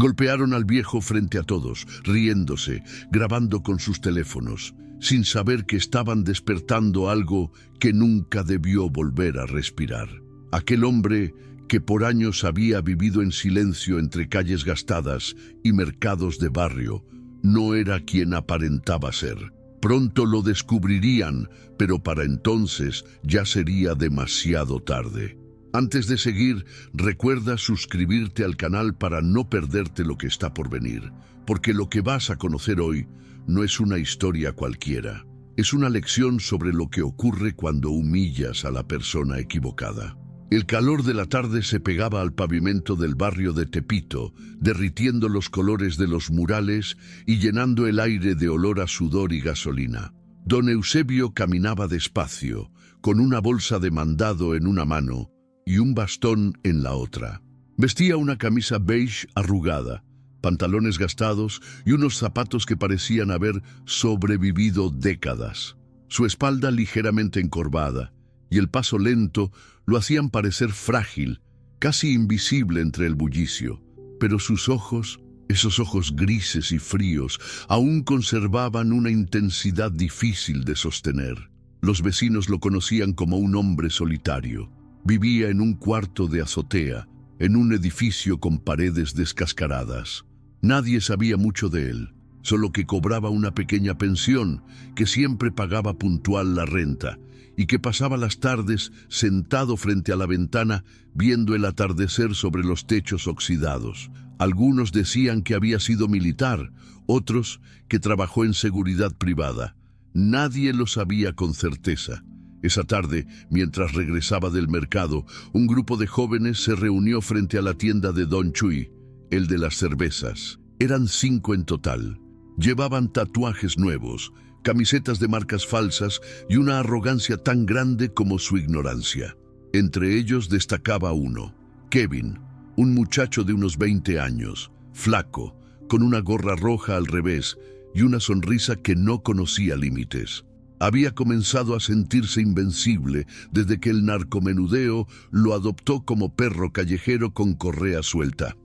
Golpearon al viejo frente a todos, riéndose, grabando con sus teléfonos, sin saber que estaban despertando algo que nunca debió volver a respirar. Aquel hombre que por años había vivido en silencio entre calles gastadas y mercados de barrio, no era quien aparentaba ser. Pronto lo descubrirían, pero para entonces ya sería demasiado tarde. Antes de seguir, recuerda suscribirte al canal para no perderte lo que está por venir, porque lo que vas a conocer hoy no es una historia cualquiera. Es una lección sobre lo que ocurre cuando humillas a la persona equivocada. El calor de la tarde se pegaba al pavimento del barrio de Tepito, derritiendo los colores de los murales y llenando el aire de olor a sudor y gasolina. Don Eusebio caminaba despacio, con una bolsa de mandado en una mano y un bastón en la otra. Vestía una camisa beige arrugada, pantalones gastados y unos zapatos que parecían haber sobrevivido décadas. Su espalda ligeramente encorvada y el paso lento lo hacían parecer frágil, casi invisible entre el bullicio. Pero sus ojos, esos ojos grises y fríos, aún conservaban una intensidad difícil de sostener. Los vecinos lo conocían como un hombre solitario. Vivía en un cuarto de azotea, en un edificio con paredes descascaradas. Nadie sabía mucho de él, solo que cobraba una pequeña pensión, que siempre pagaba puntual la renta, y que pasaba las tardes sentado frente a la ventana viendo el atardecer sobre los techos oxidados. Algunos decían que había sido militar, otros que trabajó en seguridad privada. Nadie lo sabía con certeza. Esa tarde, mientras regresaba del mercado, un grupo de jóvenes se reunió frente a la tienda de Don Chuy, el de las cervezas. Eran 5 en total. Llevaban tatuajes nuevos, camisetas de marcas falsas y una arrogancia tan grande como su ignorancia. Entre ellos destacaba uno, Kevin, un muchacho de unos 20 años, flaco, con una gorra roja al revés y una sonrisa que no conocía límites. Había comenzado a sentirse invencible desde que el narcomenudeo lo adoptó como perro callejero con correa suelta.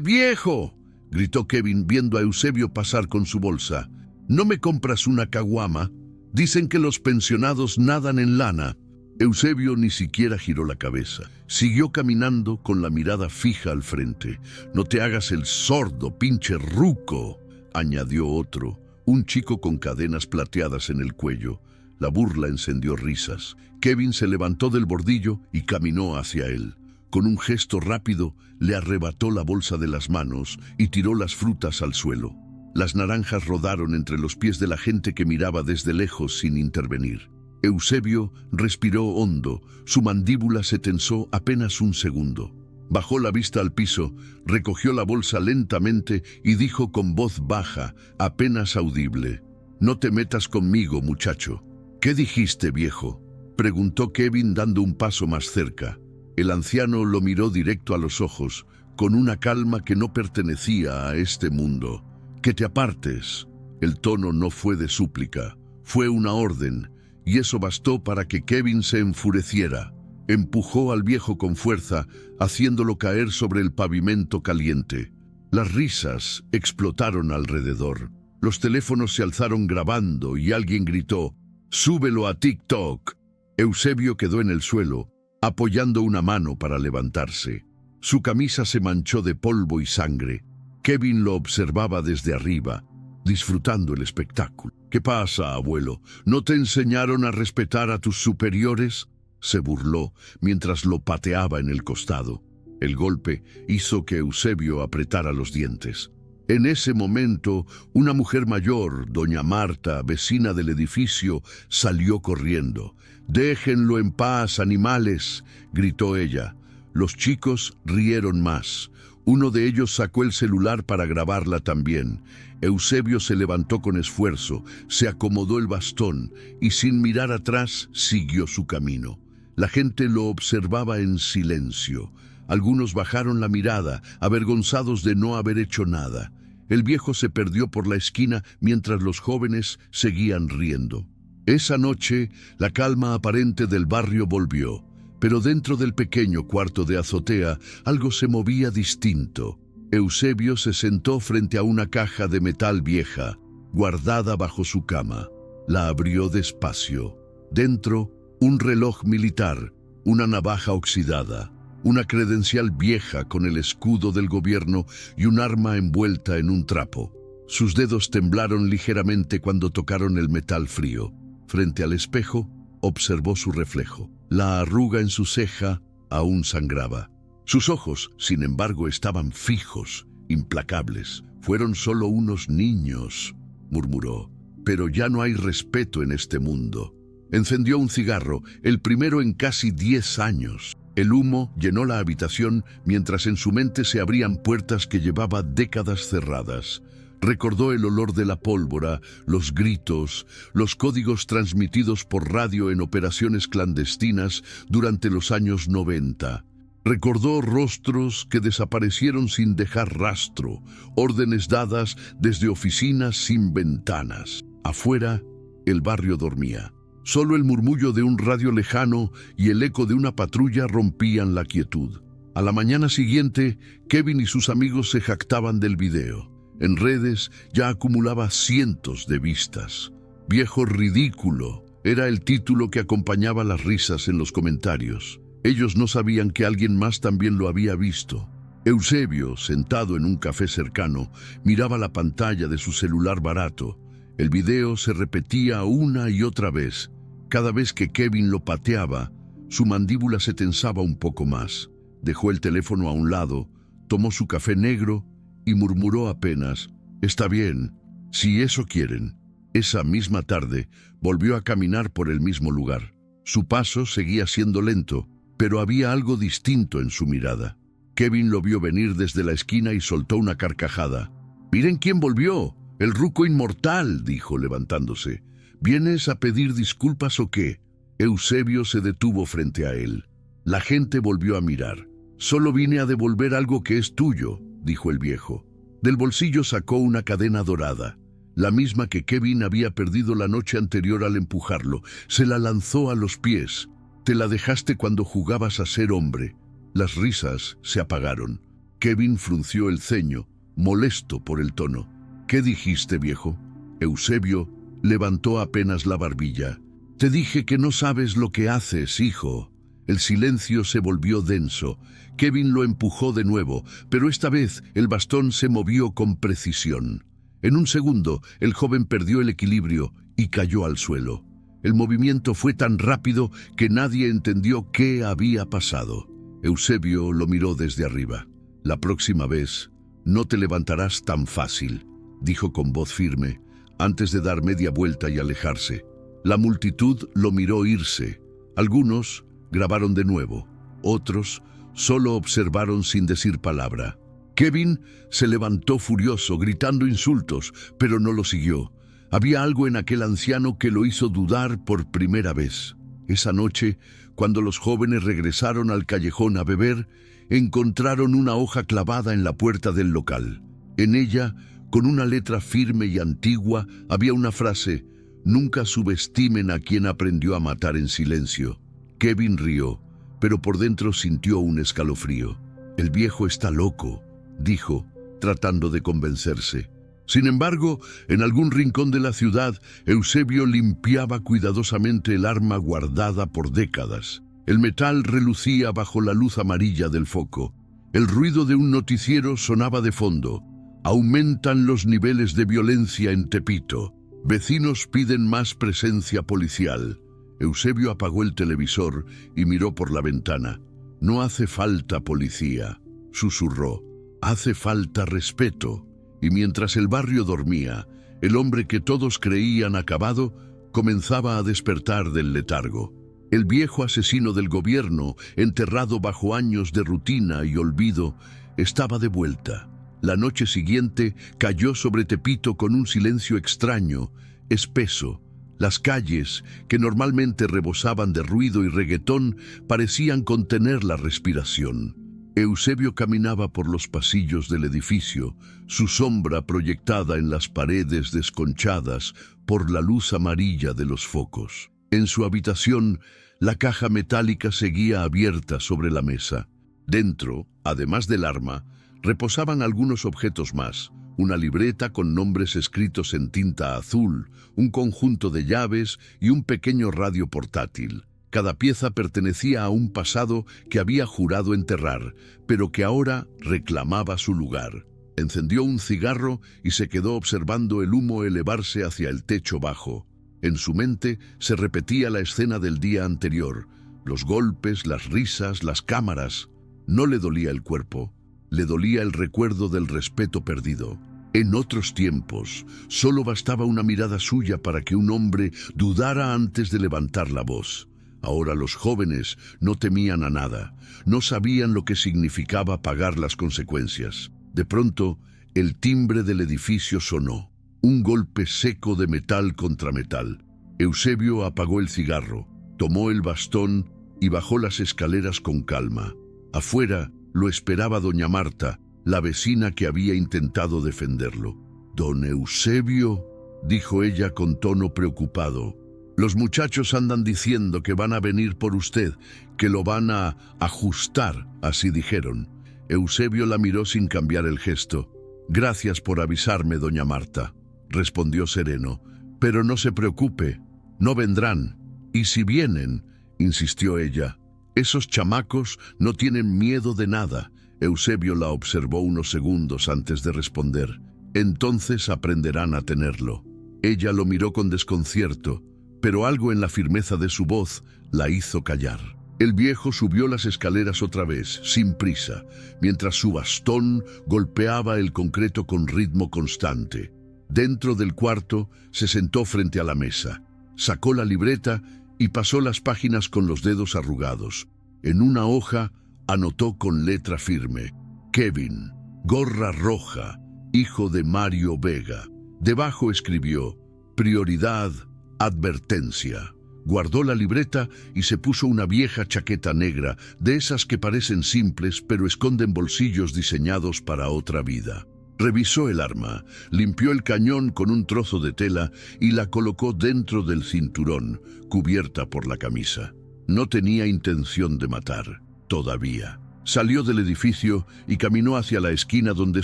Viejo!, gritó Kevin viendo a Eusebio pasar con su bolsa. ¿No me compras una caguama? Dicen que los pensionados nadan en lana. Eusebio ni siquiera giró la cabeza. Siguió caminando con la mirada fija al frente. No te hagas el sordo, pinche ruco, añadió otro. Un chico con cadenas plateadas en el cuello. La burla encendió risas. Kevin se levantó del bordillo y caminó hacia él. Con un gesto rápido, le arrebató la bolsa de las manos y tiró las frutas al suelo. Las naranjas rodaron entre los pies de la gente que miraba desde lejos sin intervenir. Eusebio respiró hondo. Su mandíbula se tensó apenas un segundo. Bajó la vista al piso, recogió la bolsa lentamente y dijo con voz baja, apenas audible: «No te metas conmigo, muchacho». «¿Qué dijiste, viejo?», preguntó Kevin dando un paso más cerca. El anciano lo miró directo a los ojos, con una calma que no pertenecía a este mundo. «Que te apartes». El tono no fue de súplica, fue una orden, y eso bastó para que Kevin se enfureciera. Empujó al viejo con fuerza, haciéndolo caer sobre el pavimento caliente. Las risas explotaron alrededor. Los teléfonos se alzaron grabando y alguien gritó: «¡Súbelo a TikTok!». Eusebio quedó en el suelo, apoyando una mano para levantarse. Su camisa se manchó de polvo y sangre. Kevin lo observaba desde arriba, disfrutando el espectáculo. «¿Qué pasa, abuelo? ¿No te enseñaron a respetar a tus superiores?», se burló mientras lo pateaba en el costado. El golpe hizo que Eusebio apretara los dientes. En ese momento, una mujer mayor, doña Marta, vecina del edificio, salió corriendo. «¡Déjenlo en paz, animales!», gritó ella. Los chicos rieron más. Uno de ellos sacó el celular para grabarla también. Eusebio se levantó con esfuerzo, se acomodó el bastón y sin mirar atrás siguió su camino. La gente lo observaba en silencio. Algunos bajaron la mirada, avergonzados de no haber hecho nada. El viejo se perdió por la esquina mientras los jóvenes seguían riendo. Esa noche, la calma aparente del barrio volvió, pero dentro del pequeño cuarto de azotea algo se movía distinto. Eusebio se sentó frente a una caja de metal vieja, guardada bajo su cama. La abrió despacio. Dentro, un reloj militar, una navaja oxidada, una credencial vieja con el escudo del gobierno y un arma envuelta en un trapo. Sus dedos temblaron ligeramente cuando tocaron el metal frío. Frente al espejo, observó su reflejo. La arruga en su ceja aún sangraba. Sus ojos, sin embargo, estaban fijos, implacables. «Fueron solo unos niños», murmuró. «Pero ya no hay respeto en este mundo». Encendió un cigarro, el primero en casi 10 años. El humo llenó la habitación mientras en su mente se abrían puertas que llevaba décadas cerradas. Recordó el olor de la pólvora, los gritos, los códigos transmitidos por radio en operaciones clandestinas durante los años 90. Recordó rostros que desaparecieron sin dejar rastro, órdenes dadas desde oficinas sin ventanas. Afuera, el barrio dormía. Solo el murmullo de un radio lejano y el eco de una patrulla rompían la quietud. A la mañana siguiente, Kevin y sus amigos se jactaban del video. En redes ya acumulaba cientos de vistas. «Viejo ridículo» era el título que acompañaba las risas en los comentarios. Ellos no sabían que alguien más también lo había visto. Eusebio, sentado en un café cercano, miraba la pantalla de su celular barato. El video se repetía una y otra vez. Cada vez que Kevin lo pateaba, su mandíbula se tensaba un poco más. Dejó el teléfono a un lado, tomó su café negro y murmuró apenas: «Está bien, si eso quieren». Esa misma tarde volvió a caminar por el mismo lugar. Su paso seguía siendo lento, pero había algo distinto en su mirada. Kevin lo vio venir desde la esquina y soltó una carcajada. «¡Miren quién volvió! ¡El ruco inmortal!», dijo levantándose. «¿Vienes a pedir disculpas o qué?». Eusebio se detuvo frente a él. La gente volvió a mirar. «Solo vine a devolver algo que es tuyo», dijo el viejo. Del bolsillo sacó una cadena dorada, la misma que Kevin había perdido la noche anterior al empujarlo. Se la lanzó a los pies. «Te la dejaste cuando jugabas a ser hombre». Las risas se apagaron. Kevin frunció el ceño, molesto por el tono. «¿Qué dijiste, viejo?». Eusebio levantó apenas la barbilla. «Te dije que no sabes lo que haces, hijo». El silencio se volvió denso. Kevin lo empujó de nuevo, pero esta vez el bastón se movió con precisión. En un segundo, el joven perdió el equilibrio y cayó al suelo. El movimiento fue tan rápido que nadie entendió qué había pasado. Eusebio lo miró desde arriba. «La próxima vez no te levantarás tan fácil», dijo con voz firme, antes de dar media vuelta y alejarse. La multitud lo miró irse. Algunos grabaron de nuevo, otros solo observaron sin decir palabra. Kevin se levantó furioso, gritando insultos, pero no lo siguió. Había algo en aquel anciano que lo hizo dudar por primera vez. Esa noche, cuando los jóvenes regresaron al callejón a beber, encontraron una hoja clavada en la puerta del local. En ella, con una letra firme y antigua, había una frase: «Nunca subestimen a quien aprendió a matar en silencio». Kevin rió, pero por dentro sintió un escalofrío. «El viejo está loco», dijo, tratando de convencerse. Sin embargo, en algún rincón de la ciudad, Eusebio limpiaba cuidadosamente el arma guardada por décadas. El metal relucía bajo la luz amarilla del foco. El ruido de un noticiero sonaba de fondo. «Aumentan los niveles de violencia en Tepito. Vecinos piden más presencia policial». Eusebio apagó el televisor y miró por la ventana. «No hace falta policía», susurró. «Hace falta respeto». Y mientras el barrio dormía, el hombre que todos creían acabado comenzaba a despertar del letargo. El viejo asesino del gobierno, enterrado bajo años de rutina y olvido, estaba de vuelta. La noche siguiente cayó sobre Tepito con un silencio extraño, espeso. Las calles, que normalmente rebosaban de ruido y reggaetón, parecían contener la respiración. Eusebio caminaba por los pasillos del edificio, su sombra proyectada en las paredes desconchadas por la luz amarilla de los focos. En su habitación, la caja metálica seguía abierta sobre la mesa. Dentro, además del arma, reposaban algunos objetos más: una libreta con nombres escritos en tinta azul, un conjunto de llaves y un pequeño radio portátil. Cada pieza pertenecía a un pasado que había jurado enterrar, pero que ahora reclamaba su lugar. Encendió un cigarro y se quedó observando el humo elevarse hacia el techo bajo. En su mente se repetía la escena del día anterior: los golpes, las risas, las cámaras. No le dolía el cuerpo, le dolía el recuerdo del respeto perdido. En otros tiempos, solo bastaba una mirada suya para que un hombre dudara antes de levantar la voz. Ahora los jóvenes no temían a nada, no sabían lo que significaba pagar las consecuencias. De pronto, el timbre del edificio sonó, un golpe seco de metal contra metal. Eusebio apagó el cigarro, tomó el bastón y bajó las escaleras con calma. Afuera lo esperaba doña Marta, la vecina que había intentado defenderlo. «Don Eusebio», dijo ella con tono preocupado, «los muchachos andan diciendo que van a venir por usted, que lo van a ajustar», así dijeron. Eusebio la miró sin cambiar el gesto. «Gracias por avisarme, doña Marta», respondió sereno, «pero no se preocupe, no vendrán. Y si vienen», insistió ella, «esos chamacos no tienen miedo de nada». Eusebio la observó unos segundos antes de responder. «Entonces aprenderán a tenerlo». Ella lo miró con desconcierto, pero algo en la firmeza de su voz la hizo callar. El viejo subió las escaleras otra vez, sin prisa, mientras su bastón golpeaba el concreto con ritmo constante. Dentro del cuarto se sentó frente a la mesa, sacó la libreta y pasó las páginas con los dedos arrugados. En una hoja anotó con letra firme: «Kevin, gorra roja, hijo de Mario Vega». Debajo escribió: «Prioridad, advertencia». Guardó la libreta y se puso una vieja chaqueta negra, de esas que parecen simples pero esconden bolsillos diseñados para otra vida. Revisó el arma, limpió el cañón con un trozo de tela y la colocó dentro del cinturón, cubierta por la camisa. No tenía intención de matar, todavía. Salió del edificio y caminó hacia la esquina donde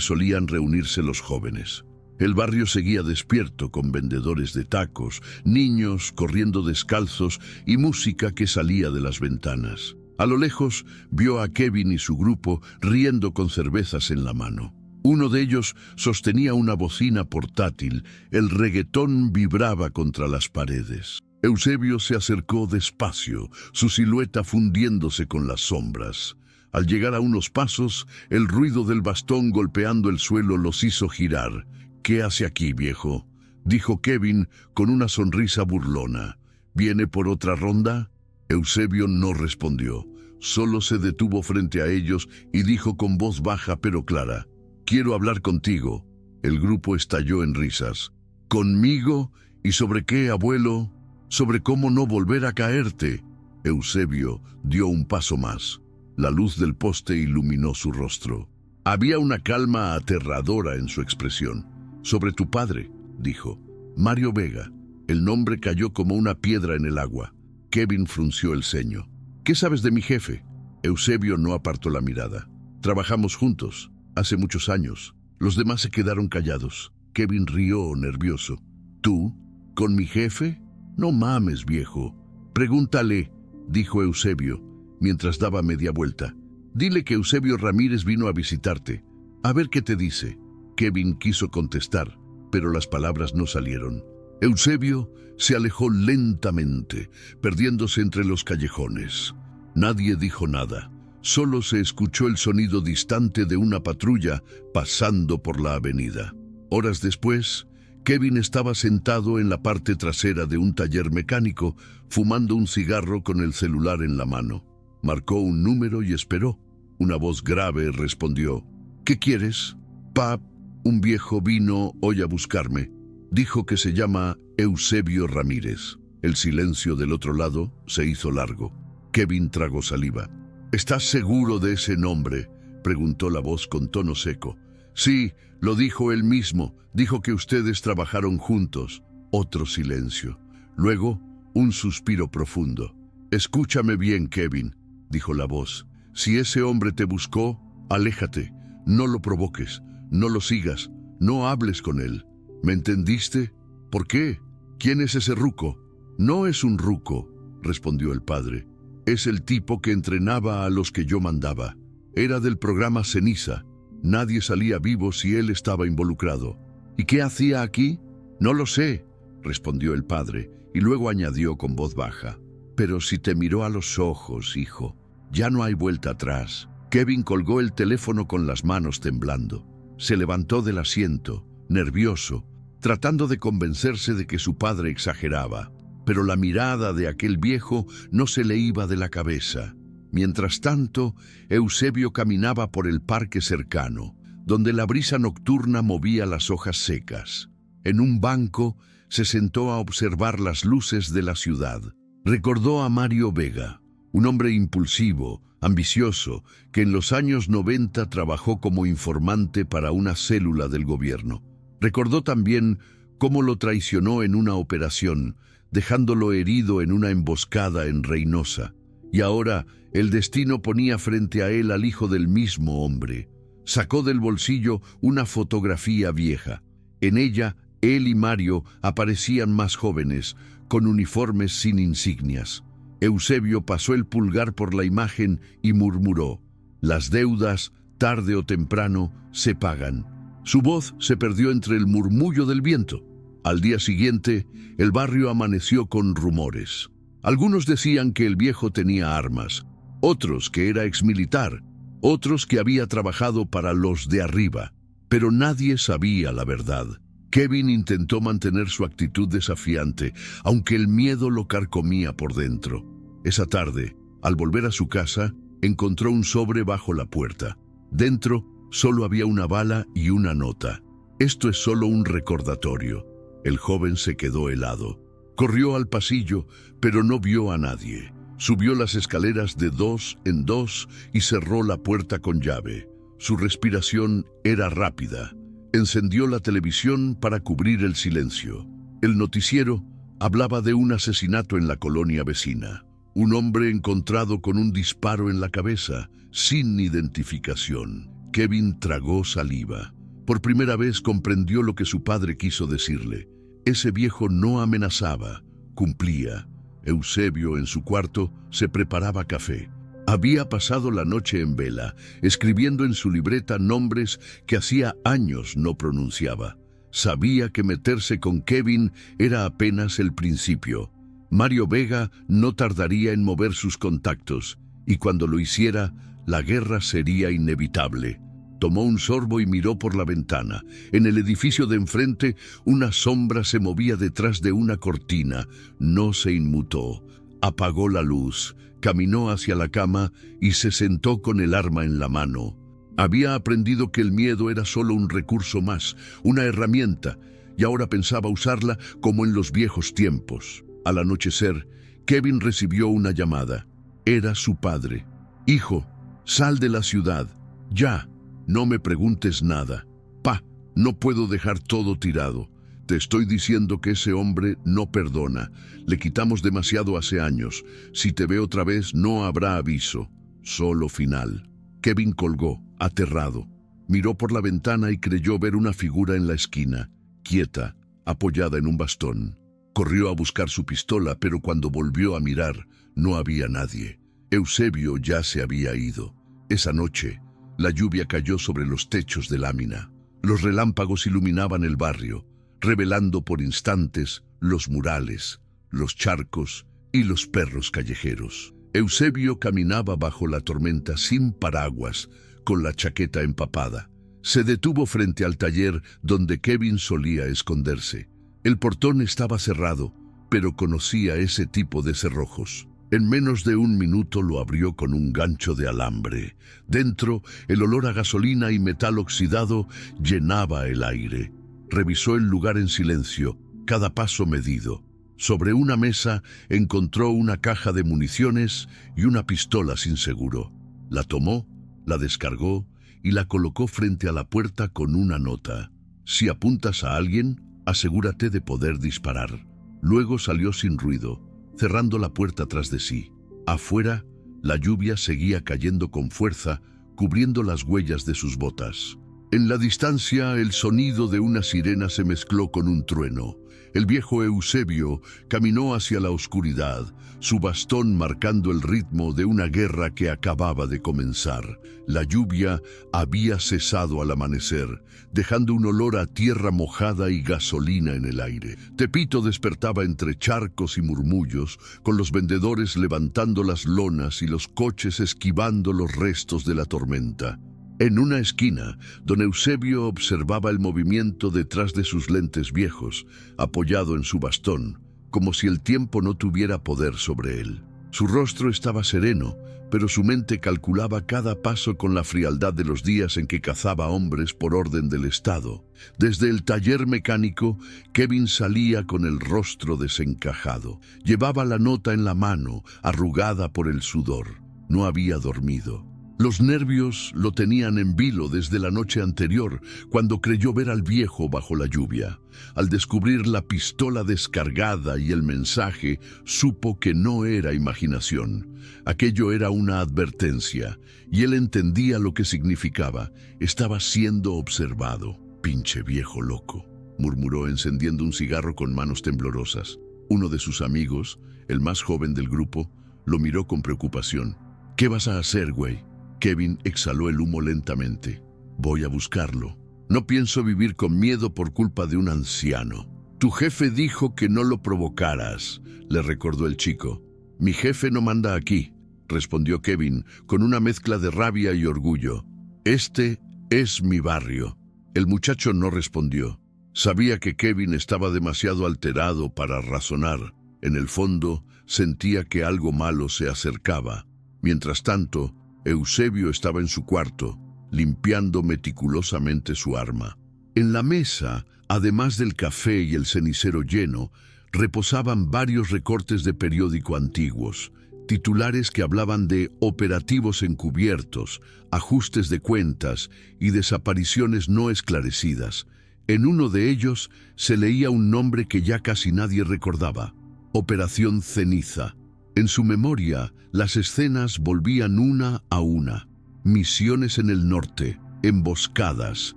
solían reunirse los jóvenes. El barrio seguía despierto, con vendedores de tacos, niños corriendo descalzos y música que salía de las ventanas. A lo lejos vio a Kevin y su grupo riendo con cervezas en la mano. Uno de ellos sostenía una bocina portátil. El reggaetón vibraba contra las paredes. Eusebio se acercó despacio, su silueta fundiéndose con las sombras. Al llegar a unos pasos, el ruido del bastón golpeando el suelo los hizo girar. «¿Qué hace aquí, viejo?», dijo Kevin con una sonrisa burlona. «¿Viene por otra ronda?». Eusebio no respondió. Solo se detuvo frente a ellos y dijo con voz baja pero clara: «Quiero hablar contigo». El grupo estalló en risas. «¿Conmigo? ¿Y sobre qué, abuelo? ¿Sobre cómo no volver a caerte?». Eusebio dio un paso más. La luz del poste iluminó su rostro. Había una calma aterradora en su expresión. «Sobre tu padre», dijo. «Mario Vega». El nombre cayó como una piedra en el agua. Kevin frunció el ceño. «¿Qué sabes de mi jefe?». Eusebio no apartó la mirada. «Trabajamos juntos, hace muchos años». Los demás se quedaron callados. Kevin rió nervioso. «¿Tú? ¿Con mi jefe? No mames, viejo». «Pregúntale», dijo Eusebio, mientras daba media vuelta. «Dile que Eusebio Ramírez vino a visitarte. A ver qué te dice». Kevin quiso contestar, pero las palabras no salieron. Eusebio se alejó lentamente, perdiéndose entre los callejones. Nadie dijo nada. Solo se escuchó el sonido distante de una patrulla pasando por la avenida. Horas después, Kevin estaba sentado en la parte trasera de un taller mecánico, fumando un cigarro con el celular en la mano. Marcó un número y esperó. Una voz grave respondió: «¿Qué quieres?». «Pap, un viejo vino hoy a buscarme. Dijo que se llama Eusebio Ramírez». El silencio del otro lado se hizo largo. Kevin tragó saliva. «¿Estás seguro de ese nombre?», preguntó la voz con tono seco. «Sí, lo dijo él mismo. Dijo que ustedes trabajaron juntos». Otro silencio. Luego, un suspiro profundo. «Escúchame bien, Kevin», dijo la voz. «Si ese hombre te buscó, aléjate. No lo provoques, no lo sigas, no hables con él. ¿Me entendiste? ¿Por qué? ¿Quién es ese ruco? No es un ruco, respondió el padre. Es el tipo que entrenaba a los que yo mandaba. Era del programa Ceniza. Nadie salía vivo si él estaba involucrado. ¿Y qué hacía aquí? No lo sé, respondió el padre, y luego añadió con voz baja. Pero si te miró a los ojos, hijo, ya no hay vuelta atrás. Kevin colgó el teléfono con las manos temblando. Se levantó del asiento, nervioso, tratando de convencerse de que su padre exageraba. Pero la mirada de aquel viejo no se le iba de la cabeza. Mientras tanto, Eusebio caminaba por el parque cercano, donde la brisa nocturna movía las hojas secas. En un banco se sentó a observar las luces de la ciudad. Recordó a Mario Vega, un hombre impulsivo, ambicioso, que en los años 90 trabajó como informante para una célula del gobierno. Recordó también cómo lo traicionó en una operación, dejándolo herido en una emboscada en Reynosa. Y ahora el destino ponía frente a él al hijo del mismo hombre. Sacó del bolsillo una fotografía vieja. En ella, él y Mario aparecían más jóvenes, con uniformes sin insignias. Eusebio pasó el pulgar por la imagen y murmuró: «Las deudas, tarde o temprano, se pagan». Su voz se perdió entre el murmullo del viento. Al día siguiente, el barrio amaneció con rumores. Algunos decían que el viejo tenía armas, otros que era exmilitar, otros que había trabajado para los de arriba, pero nadie sabía la verdad. Kevin intentó mantener su actitud desafiante, aunque el miedo lo carcomía por dentro. Esa tarde, al volver a su casa, encontró un sobre bajo la puerta. Dentro solo había una bala y una nota. «Esto es solo un recordatorio». El joven se quedó helado. Corrió al pasillo, pero no vio a nadie. Subió las escaleras de 2 en 2 y cerró la puerta con llave. Su respiración era rápida. Encendió la televisión para cubrir el silencio. El noticiero hablaba de un asesinato en la colonia vecina. Un hombre encontrado con un disparo en la cabeza, sin identificación. Kevin tragó saliva. Por primera vez comprendió lo que su padre quiso decirle. Ese viejo no amenazaba, cumplía. Eusebio, en su cuarto, se preparaba café. Había pasado la noche en vela, escribiendo en su libreta nombres que hacía años no pronunciaba. Sabía que meterse con Kevin era apenas el principio. Mario Vega no tardaría en mover sus contactos, y cuando lo hiciera, la guerra sería inevitable. Tomó un sorbo y miró por la ventana. En el edificio de enfrente, una sombra se movía detrás de una cortina. No se inmutó. Apagó la luz, caminó hacia la cama y se sentó con el arma en la mano. Había aprendido que el miedo era solo un recurso más, una herramienta, y ahora pensaba usarla como en los viejos tiempos. Al anochecer, Kevin recibió una llamada. Era su padre. «Hijo, sal de la ciudad. Ya. No me preguntes nada. Pa, no puedo dejar todo tirado. Te estoy diciendo que ese hombre no perdona. Le quitamos demasiado hace años. Si te ve otra vez, no habrá aviso. Solo final». Kevin colgó, aterrado. Miró por la ventana y creyó ver una figura en la esquina, quieta, apoyada en un bastón. Corrió a buscar su pistola, pero cuando volvió a mirar, no había nadie. Eusebio ya se había ido. Esa noche, la lluvia cayó sobre los techos de lámina. Los relámpagos iluminaban el barrio, revelando por instantes los murales, los charcos y los perros callejeros. Eusebio caminaba bajo la tormenta sin paraguas, con la chaqueta empapada. Se detuvo frente al taller donde Kevin solía esconderse. El portón estaba cerrado, pero conocía ese tipo de cerrojos. En menos de un minuto lo abrió con un gancho de alambre. Dentro, el olor a gasolina y metal oxidado llenaba el aire. Revisó el lugar en silencio, cada paso medido. Sobre una mesa encontró una caja de municiones y una pistola sin seguro. La tomó, la descargó y la colocó frente a la puerta con una nota. «Si apuntas a alguien, asegúrate de poder disparar». Luego salió sin ruido, cerrando la puerta tras de sí. Afuera, la lluvia seguía cayendo con fuerza, cubriendo las huellas de sus botas. En la distancia, el sonido de una sirena se mezcló con un trueno. El viejo Eusebio caminó hacia la oscuridad, su bastón marcando el ritmo de una guerra que acababa de comenzar. La lluvia había cesado al amanecer, dejando un olor a tierra mojada y gasolina en el aire. Tepito despertaba entre charcos y murmullos, con los vendedores levantando las lonas y los coches esquivando los restos de la tormenta. En una esquina, don Eusebio observaba el movimiento detrás de sus lentes viejos, apoyado en su bastón, como si el tiempo no tuviera poder sobre él. Su rostro estaba sereno, pero su mente calculaba cada paso con la frialdad de los días en que cazaba hombres por orden del Estado. Desde el taller mecánico, Kevin salía con el rostro desencajado. Llevaba la nota en la mano, arrugada por el sudor. No había dormido. Los nervios lo tenían en vilo desde la noche anterior, cuando creyó ver al viejo bajo la lluvia. Al descubrir la pistola descargada y el mensaje, supo que no era imaginación. Aquello era una advertencia, y él entendía lo que significaba. Estaba siendo observado. «Pinche viejo loco», murmuró encendiendo un cigarro con manos temblorosas. Uno de sus amigos, el más joven del grupo, lo miró con preocupación. «¿Qué vas a hacer, güey?» Kevin exhaló el humo lentamente. «Voy a buscarlo. No pienso vivir con miedo por culpa de un anciano». «Tu jefe dijo que no lo provocaras», le recordó el chico. «Mi jefe no manda aquí», respondió Kevin, con una mezcla de rabia y orgullo. «Este es mi barrio». El muchacho no respondió. Sabía que Kevin estaba demasiado alterado para razonar. En el fondo, sentía que algo malo se acercaba. Mientras tanto, Eusebio estaba en su cuarto, limpiando meticulosamente su arma. En la mesa, además del café y el cenicero lleno, reposaban varios recortes de periódico antiguos, titulares que hablaban de operativos encubiertos, ajustes de cuentas y desapariciones no esclarecidas. En uno de ellos se leía un nombre que ya casi nadie recordaba: Operación Ceniza. En su memoria, las escenas volvían una a una. Misiones en el norte, emboscadas,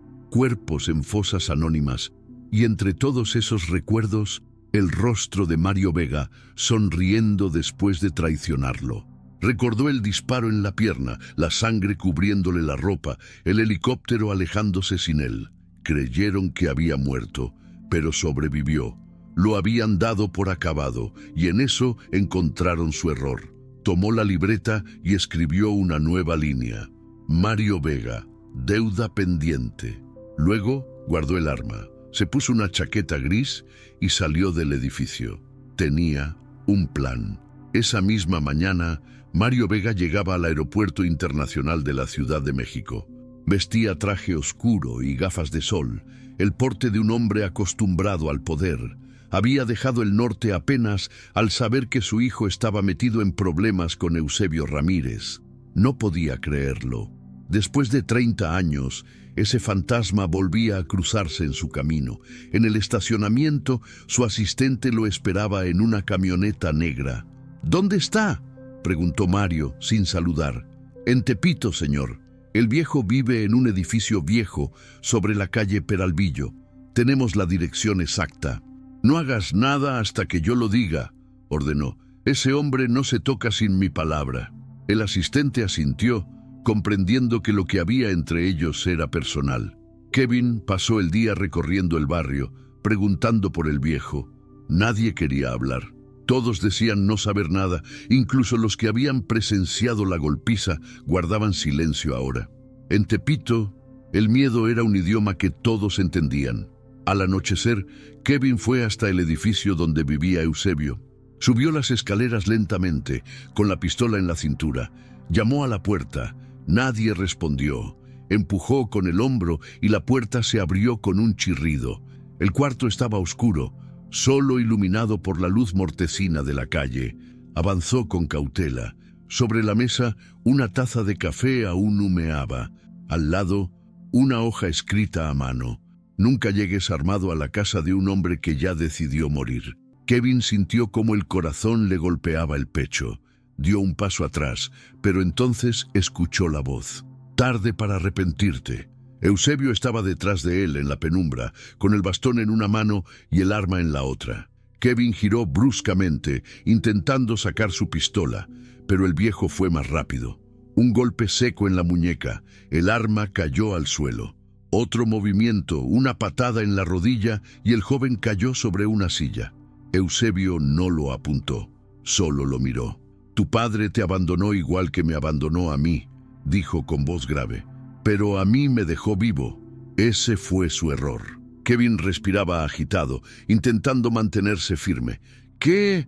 cuerpos en fosas anónimas, y entre todos esos recuerdos, el rostro de Mario Vega sonriendo después de traicionarlo. Recordó el disparo en la pierna, la sangre cubriéndole la ropa, el helicóptero alejándose sin él. Creyeron que había muerto, pero sobrevivió. Lo habían dado por acabado, y en eso encontraron su error. Tomó la libreta y escribió una nueva línea. Mario Vega, deuda pendiente. Luego guardó el arma, se puso una chaqueta gris y salió del edificio. Tenía un plan. Esa misma mañana, Mario Vega llegaba al Aeropuerto Internacional de la Ciudad de México. Vestía traje oscuro y gafas de sol, el porte de un hombre acostumbrado al poder. Había dejado el norte apenas al saber que su hijo estaba metido en problemas con Eusebio Ramírez. No podía creerlo. Después de 30 años, ese fantasma volvía a cruzarse en su camino. En el estacionamiento, su asistente lo esperaba en una camioneta negra. «¿Dónde está?», preguntó Mario, sin saludar. «En Tepito, señor. El viejo vive en un edificio viejo sobre la calle Peralvillo. Tenemos la dirección exacta». «No hagas nada hasta que yo lo diga», ordenó. «Ese hombre no se toca sin mi palabra». El asistente asintió, comprendiendo que lo que había entre ellos era personal. Kevin pasó el día recorriendo el barrio, preguntando por el viejo. Nadie quería hablar. Todos decían no saber nada, incluso los que habían presenciado la golpiza guardaban silencio ahora. En Tepito, el miedo era un idioma que todos entendían. Al anochecer, Kevin fue hasta el edificio donde vivía Eusebio. Subió las escaleras lentamente, con la pistola en la cintura. Llamó a la puerta. Nadie respondió. Empujó con el hombro y la puerta se abrió con un chirrido. El cuarto estaba oscuro, solo iluminado por la luz mortecina de la calle. Avanzó con cautela. Sobre la mesa, una taza de café aún humeaba. Al lado, una hoja escrita a mano. «Nunca llegues armado a la casa de un hombre que ya decidió morir». Kevin sintió cómo el corazón le golpeaba el pecho. Dio un paso atrás, pero entonces escuchó la voz. Tarde para arrepentirte. Eusebio estaba detrás de él en la penumbra, con el bastón en una mano y el arma en la otra. Kevin giró bruscamente, intentando sacar su pistola, pero el viejo fue más rápido. Un golpe seco en la muñeca, el arma cayó al suelo. Otro movimiento, una patada en la rodilla y el joven cayó sobre una silla. Eusebio no lo apuntó, solo lo miró. Tu padre te abandonó igual que me abandonó a mí, dijo con voz grave. Pero a mí me dejó vivo. Ese fue su error. Kevin respiraba agitado, intentando mantenerse firme. ¿Qué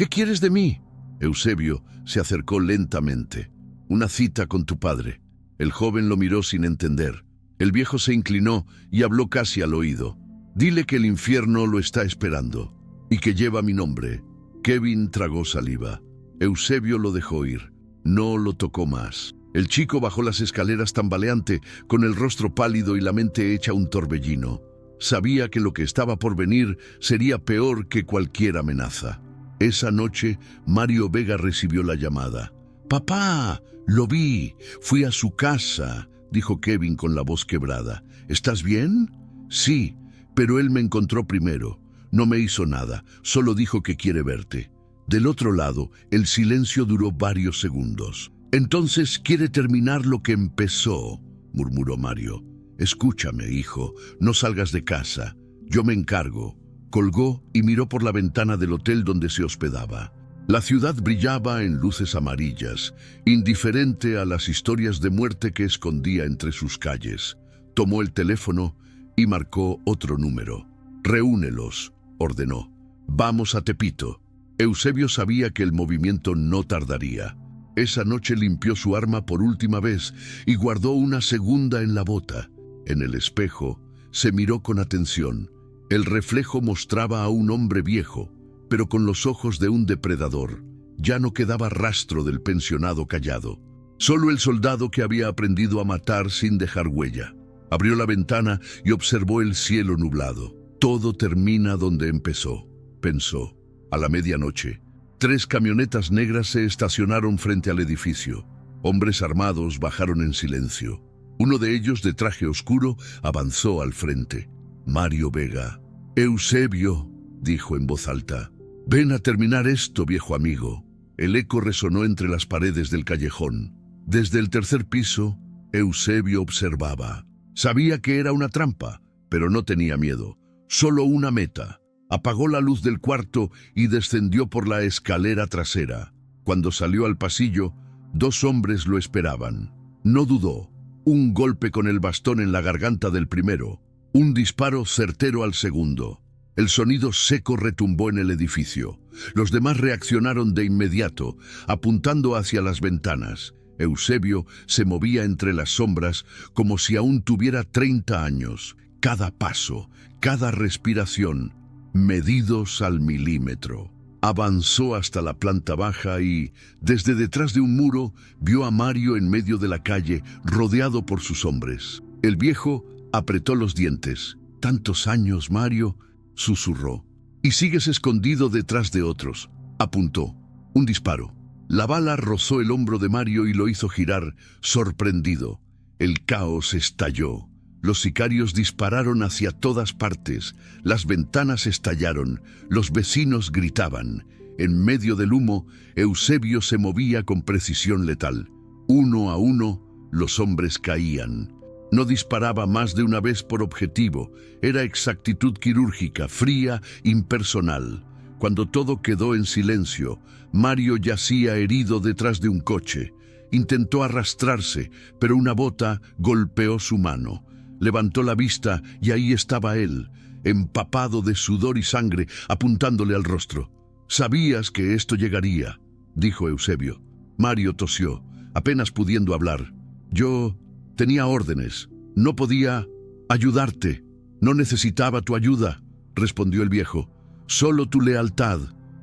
quieres de mí? Eusebio se acercó lentamente. Una cita con tu padre. El joven lo miró sin entender. El viejo se inclinó y habló casi al oído. Dile que el infierno lo está esperando y que lleva mi nombre. Kevin tragó saliva. Eusebio lo dejó ir. No lo tocó más. El chico bajó las escaleras tambaleante, con el rostro pálido y la mente hecha un torbellino. Sabía que lo que estaba por venir sería peor que cualquier amenaza. Esa noche, Mario Vega recibió la llamada. «Papá, lo vi. Fui a su casa», dijo Kevin con la voz quebrada. «¿Estás bien?» «Sí, pero él me encontró primero. No me hizo nada, solo dijo que quiere verte». Del otro lado, el silencio duró varios segundos. «Entonces quiere terminar lo que empezó», murmuró Mario. «Escúchame, hijo, no salgas de casa. Yo me encargo». Colgó y miró por la ventana del hotel donde se hospedaba. La ciudad brillaba en luces amarillas, indiferente a las historias de muerte que escondía entre sus calles. Tomó el teléfono y marcó otro número. «Reúnelos», ordenó. «Vamos a Tepito». Eusebio sabía que el movimiento no tardaría. Esa noche limpió su arma por última vez y guardó una segunda en la bota. En el espejo se miró con atención. El reflejo mostraba a un hombre viejo, pero con los ojos de un depredador. Ya no quedaba rastro del pensionado callado. Solo el soldado que había aprendido a matar sin dejar huella. Abrió la ventana y observó el cielo nublado. Todo termina donde empezó, pensó. A la medianoche, 3 camionetas negras se estacionaron frente al edificio. Hombres armados bajaron en silencio. Uno de ellos, de traje oscuro, avanzó al frente. Mario Vega. «Eusebio», dijo en voz alta. «Ven a terminar esto, viejo amigo». El eco resonó entre las paredes del callejón. Desde el tercer piso, Eusebio observaba. Sabía que era una trampa, pero no tenía miedo. Solo una meta. Apagó la luz del cuarto y descendió por la escalera trasera. Cuando salió al pasillo, 2 hombres lo esperaban. No dudó. Un golpe con el bastón en la garganta del primero. Un disparo certero al segundo. El sonido seco retumbó en el edificio. Los demás reaccionaron de inmediato, apuntando hacia las ventanas. Eusebio se movía entre las sombras como si aún tuviera 30 años. Cada paso, cada respiración, medidos al milímetro. Avanzó hasta la planta baja y, desde detrás de un muro, vio a Mario en medio de la calle, rodeado por sus hombres. El viejo apretó los dientes. «Tantos años, Mario», susurró. «Y sigues escondido detrás de otros». Apuntó. Un disparo. La bala rozó el hombro de Mario y lo hizo girar, sorprendido. El caos estalló. Los sicarios dispararon hacia todas partes. Las ventanas estallaron. Los vecinos gritaban. En medio del humo, Eusebio se movía con precisión letal. Uno a uno, los hombres caían. No disparaba más de una vez por objetivo. Era exactitud quirúrgica, fría, impersonal. Cuando todo quedó en silencio, Mario yacía herido detrás de un coche. Intentó arrastrarse, pero una bota golpeó su mano. Levantó la vista y ahí estaba él, empapado de sudor y sangre, apuntándole al rostro. «Sabías que esto llegaría», dijo Eusebio. Mario tosió, apenas pudiendo hablar. «Yo tenía órdenes. No podía ayudarte. No necesitaba tu ayuda», respondió el viejo. «Solo tu lealtad».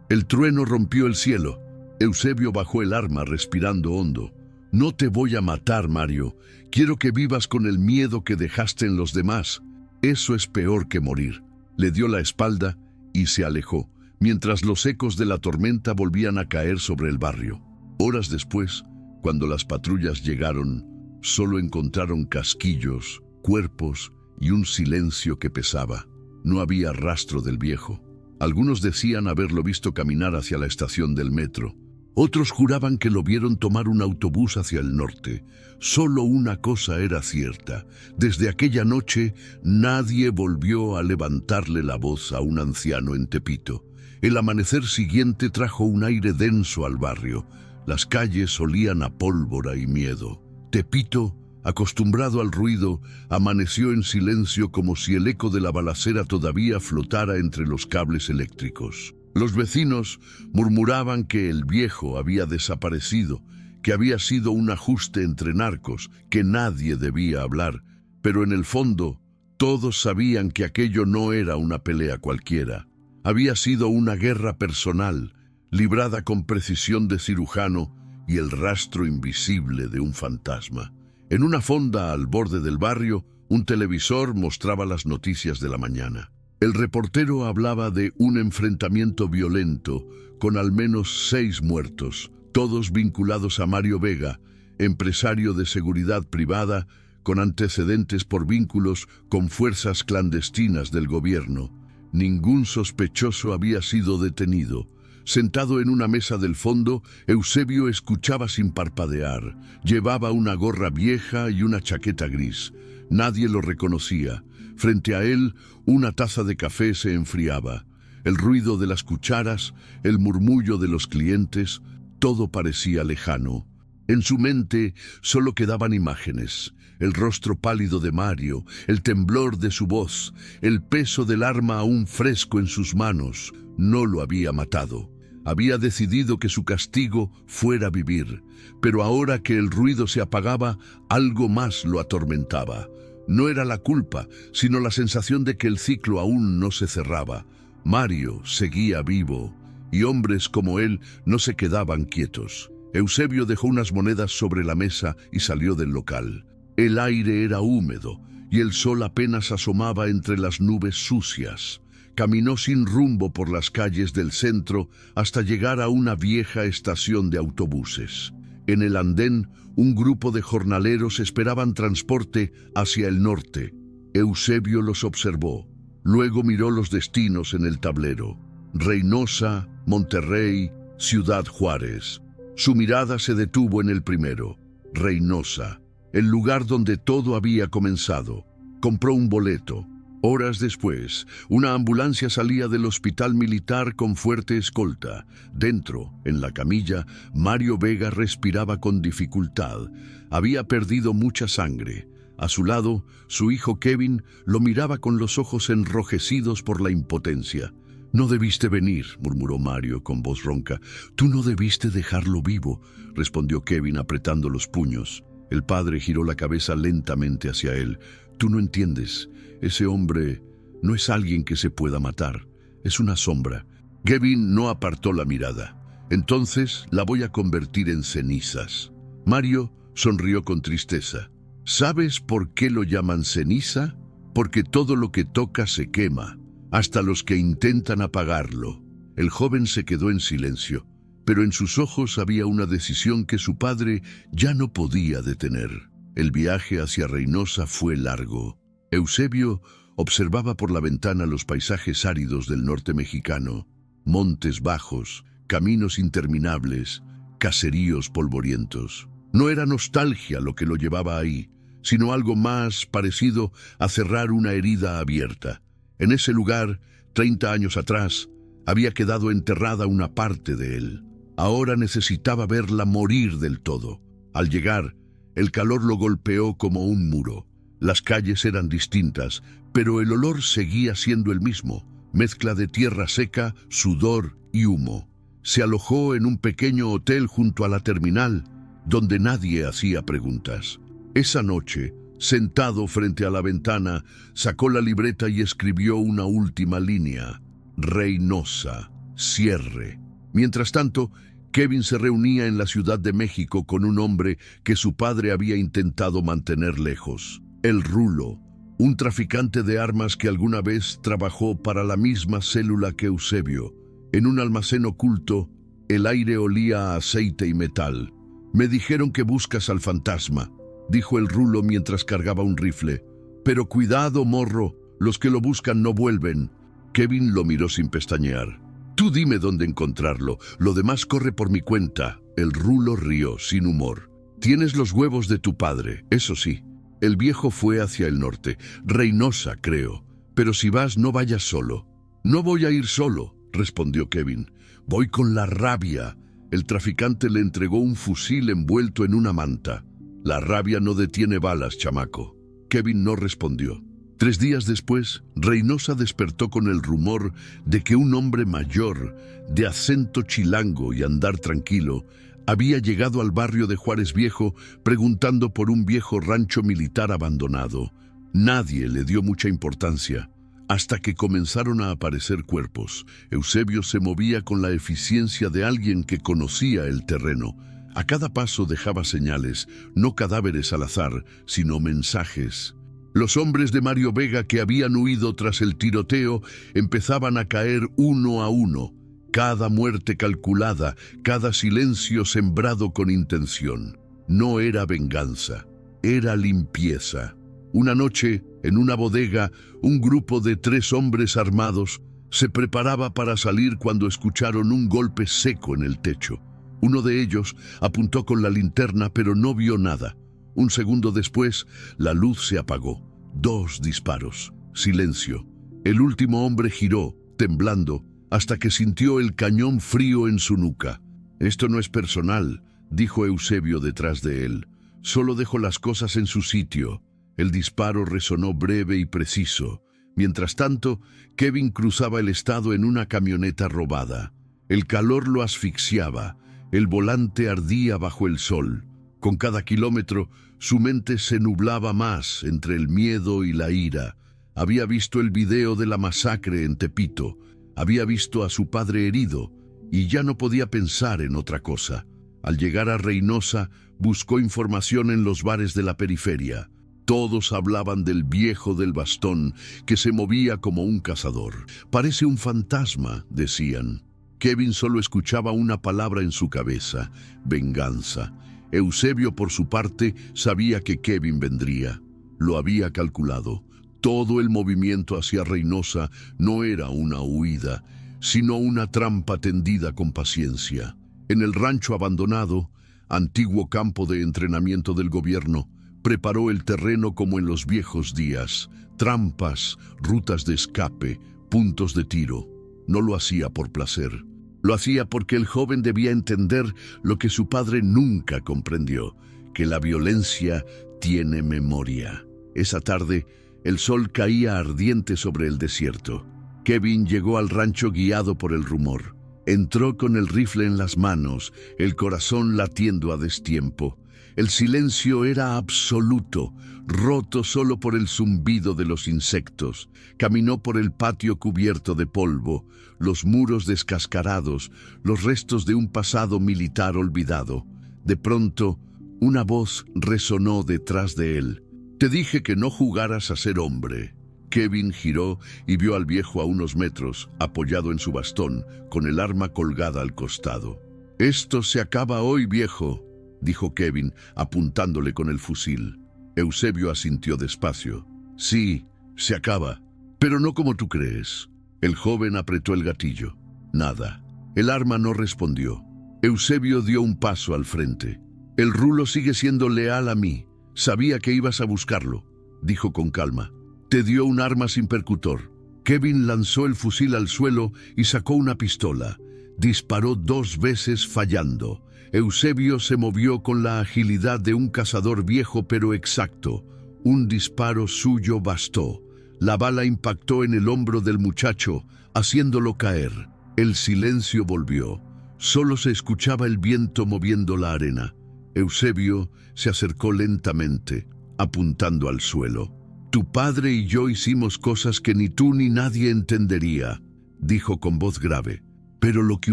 El trueno rompió el cielo. Eusebio bajó el arma, respirando hondo. «No te voy a matar, Mario. Quiero que vivas con el miedo que dejaste en los demás. Eso es peor que morir». Le dio la espalda y se alejó, mientras los ecos de la tormenta volvían a caer sobre el barrio. Horas después, cuando las patrullas llegaron, Solo encontraron casquillos, cuerpos y un silencio que pesaba. No había rastro del viejo. Algunos decían haberlo visto caminar hacia la estación del metro. Otros juraban que lo vieron tomar un autobús hacia el norte. Solo una cosa era cierta. Desde aquella noche nadie volvió a levantarle la voz a un anciano en Tepito. El amanecer siguiente trajo un aire denso al barrio. Las calles olían a pólvora y miedo. Tepito, acostumbrado al ruido, amaneció en silencio como si el eco de la balacera todavía flotara entre los cables eléctricos. Los vecinos murmuraban que el viejo había desaparecido, que había sido un ajuste entre narcos, que nadie debía hablar, pero en el fondo todos sabían que aquello no era una pelea cualquiera. Había sido una guerra personal, librada con precisión de cirujano y el rastro invisible de un fantasma. En una fonda al borde del barrio, un televisor mostraba las noticias de la mañana. El reportero hablaba de un enfrentamiento violento con al menos 6 muertos, todos vinculados a Mario Vega, empresario de seguridad privada con antecedentes por vínculos con fuerzas clandestinas del gobierno. Ningún sospechoso había sido detenido. Sentado en una mesa del fondo, Eusebio escuchaba sin parpadear. Llevaba una gorra vieja y una chaqueta gris. Nadie lo reconocía. Frente a él, una taza de café se enfriaba. El ruido de las cucharas, el murmullo de los clientes, todo parecía lejano. En su mente solo quedaban imágenes. El rostro pálido de Mario, el temblor de su voz, el peso del arma aún fresco en sus manos. No lo había matado. Había decidido que su castigo fuera vivir, pero ahora que el ruido se apagaba, algo más lo atormentaba. No era la culpa, sino la sensación de que el ciclo aún no se cerraba. Mario seguía vivo, y hombres como él no se quedaban quietos. Eusebio dejó unas monedas sobre la mesa y salió del local. El aire era húmedo, y el sol apenas asomaba entre las nubes sucias. Caminó sin rumbo por las calles del centro hasta llegar a una vieja estación de autobuses. En el andén, un grupo de jornaleros esperaban transporte hacia el norte. Eusebio los observó. Luego miró los destinos en el tablero. Reynosa, Monterrey, Ciudad Juárez. Su mirada se detuvo en el primero, Reynosa, el lugar donde todo había comenzado. Compró un boleto. Horas después, una ambulancia salía del hospital militar con fuerte escolta. Dentro, en la camilla, Mario Vega respiraba con dificultad. Había perdido mucha sangre. A su lado, su hijo Kevin lo miraba con los ojos enrojecidos por la impotencia. «No debiste venir», murmuró Mario con voz ronca. «Tú no debiste dejarlo vivo», respondió Kevin apretando los puños. El padre giró la cabeza lentamente hacia él. «Tú no entiendes. Ese hombre no es alguien que se pueda matar. Es una sombra». Kevin no apartó la mirada. «Entonces la voy a convertir en cenizas». Mario sonrió con tristeza. «¿Sabes por qué lo llaman ceniza? Porque todo lo que toca se quema, hasta los que intentan apagarlo». El joven se quedó en silencio, pero en sus ojos había una decisión que su padre ya no podía detener. El viaje hacia Reynosa fue largo. Eusebio observaba por la ventana los paisajes áridos del norte mexicano, montes bajos, caminos interminables, caseríos polvorientos. No era nostalgia lo que lo llevaba ahí, sino algo más parecido a cerrar una herida abierta. En ese lugar, 30 años atrás, había quedado enterrada una parte de él. Ahora necesitaba verla morir del todo. Al llegar, el calor lo golpeó como un muro. Las calles eran distintas, pero el olor seguía siendo el mismo, mezcla de tierra seca, sudor y humo. Se alojó en un pequeño hotel junto a la terminal, donde nadie hacía preguntas. Esa noche, sentado frente a la ventana, sacó la libreta y escribió una última línea: Reynosa, cierre. Mientras tanto, Kevin se reunía en la Ciudad de México con un hombre que su padre había intentado mantener lejos. El Rulo, un traficante de armas que alguna vez trabajó para la misma célula que Eusebio. En un almacén oculto, el aire olía a aceite y metal. «Me dijeron que buscas al fantasma», dijo el rulo mientras cargaba un rifle. Pero cuidado, morro, los que lo buscan no vuelven. Kevin lo miró sin pestañear. Tú dime dónde encontrarlo, lo demás corre por mi cuenta. El rulo rió sin humor. Tienes los huevos de tu padre, eso sí. El viejo fue hacia el norte, Reynosa, creo. Pero si vas, no vayas solo. No voy a ir solo, respondió Kevin. Voy con la rabia. El traficante le entregó un fusil envuelto en una manta. La rabia no detiene balas, chamaco. Kevin no respondió. 3 días después, Reynosa despertó con el rumor de que un hombre mayor, de acento chilango y andar tranquilo, había llegado al barrio de Juárez Viejo preguntando por un viejo rancho militar abandonado. Nadie le dio mucha importancia, hasta que comenzaron a aparecer cuerpos. Eusebio se movía con la eficiencia de alguien que conocía el terreno. A cada paso dejaba señales, no cadáveres al azar, sino mensajes. Los hombres de Mario Vega que habían huido tras el tiroteo empezaban a caer uno a uno. Cada muerte calculada, cada silencio sembrado con intención. No era venganza, era limpieza. Una noche, en una bodega, un grupo de 3 hombres armados se preparaba para salir cuando escucharon un golpe seco en el techo. Uno de ellos apuntó con la linterna, pero no vio nada. Un segundo después, la luz se apagó. 2 disparos. Silencio. El último hombre giró, temblando, hasta que sintió el cañón frío en su nuca. Esto no es personal, dijo Eusebio detrás de él. Solo dejo las cosas en su sitio. El disparo resonó breve y preciso. Mientras tanto, Kevin cruzaba el estado en una camioneta robada. El calor lo asfixiaba. El volante ardía bajo el sol. Con cada kilómetro, su mente se nublaba más entre el miedo y la ira. Había visto el video de la masacre en Tepito. Había visto a su padre herido y ya no podía pensar en otra cosa. Al llegar a Reynosa, buscó información en los bares de la periferia. Todos hablaban del viejo del bastón, que se movía como un cazador. Parece un fantasma, decían. Kevin solo escuchaba una palabra en su cabeza: venganza. Eusebio, por su parte, sabía que Kevin vendría. Lo había calculado. Todo el movimiento hacia Reynosa no era una huida, sino una trampa tendida con paciencia. En el rancho abandonado, antiguo campo de entrenamiento del gobierno, preparó el terreno como en los viejos días. Trampas, rutas de escape, puntos de tiro. No lo hacía por placer. Lo hacía porque el joven debía entender lo que su padre nunca comprendió, que la violencia tiene memoria. Esa tarde, el sol caía ardiente sobre el desierto. Kevin llegó al rancho guiado por el rumor. Entró con el rifle en las manos, el corazón latiendo a destiempo. El silencio era absoluto, roto solo por el zumbido de los insectos. Caminó por el patio cubierto de polvo, los muros descascarados, los restos de un pasado militar olvidado. De pronto, una voz resonó detrás de él. «Te dije que no jugaras a ser hombre». Kevin giró y vio al viejo a unos metros, apoyado en su bastón, con el arma colgada al costado. «Esto se acaba hoy, viejo», dijo Kevin, apuntándole con el fusil. Eusebio asintió despacio. «Sí, se acaba, pero no como tú crees». El joven apretó el gatillo. Nada. El arma no respondió. Eusebio dio un paso al frente. «El rulo sigue siendo leal a mí. Sabía que ibas a buscarlo», dijo con calma. «Te dio un arma sin percutor». Kevin lanzó el fusil al suelo y sacó una pistola. Disparó 2 veces fallando. Eusebio se movió con la agilidad de un cazador viejo pero exacto. Un disparo suyo bastó. La bala impactó en el hombro del muchacho, haciéndolo caer. El silencio volvió. Solo se escuchaba el viento moviendo la arena. Eusebio se acercó lentamente, apuntando al suelo. «Tu padre y yo hicimos cosas que ni tú ni nadie entendería», dijo con voz grave. «Pero lo que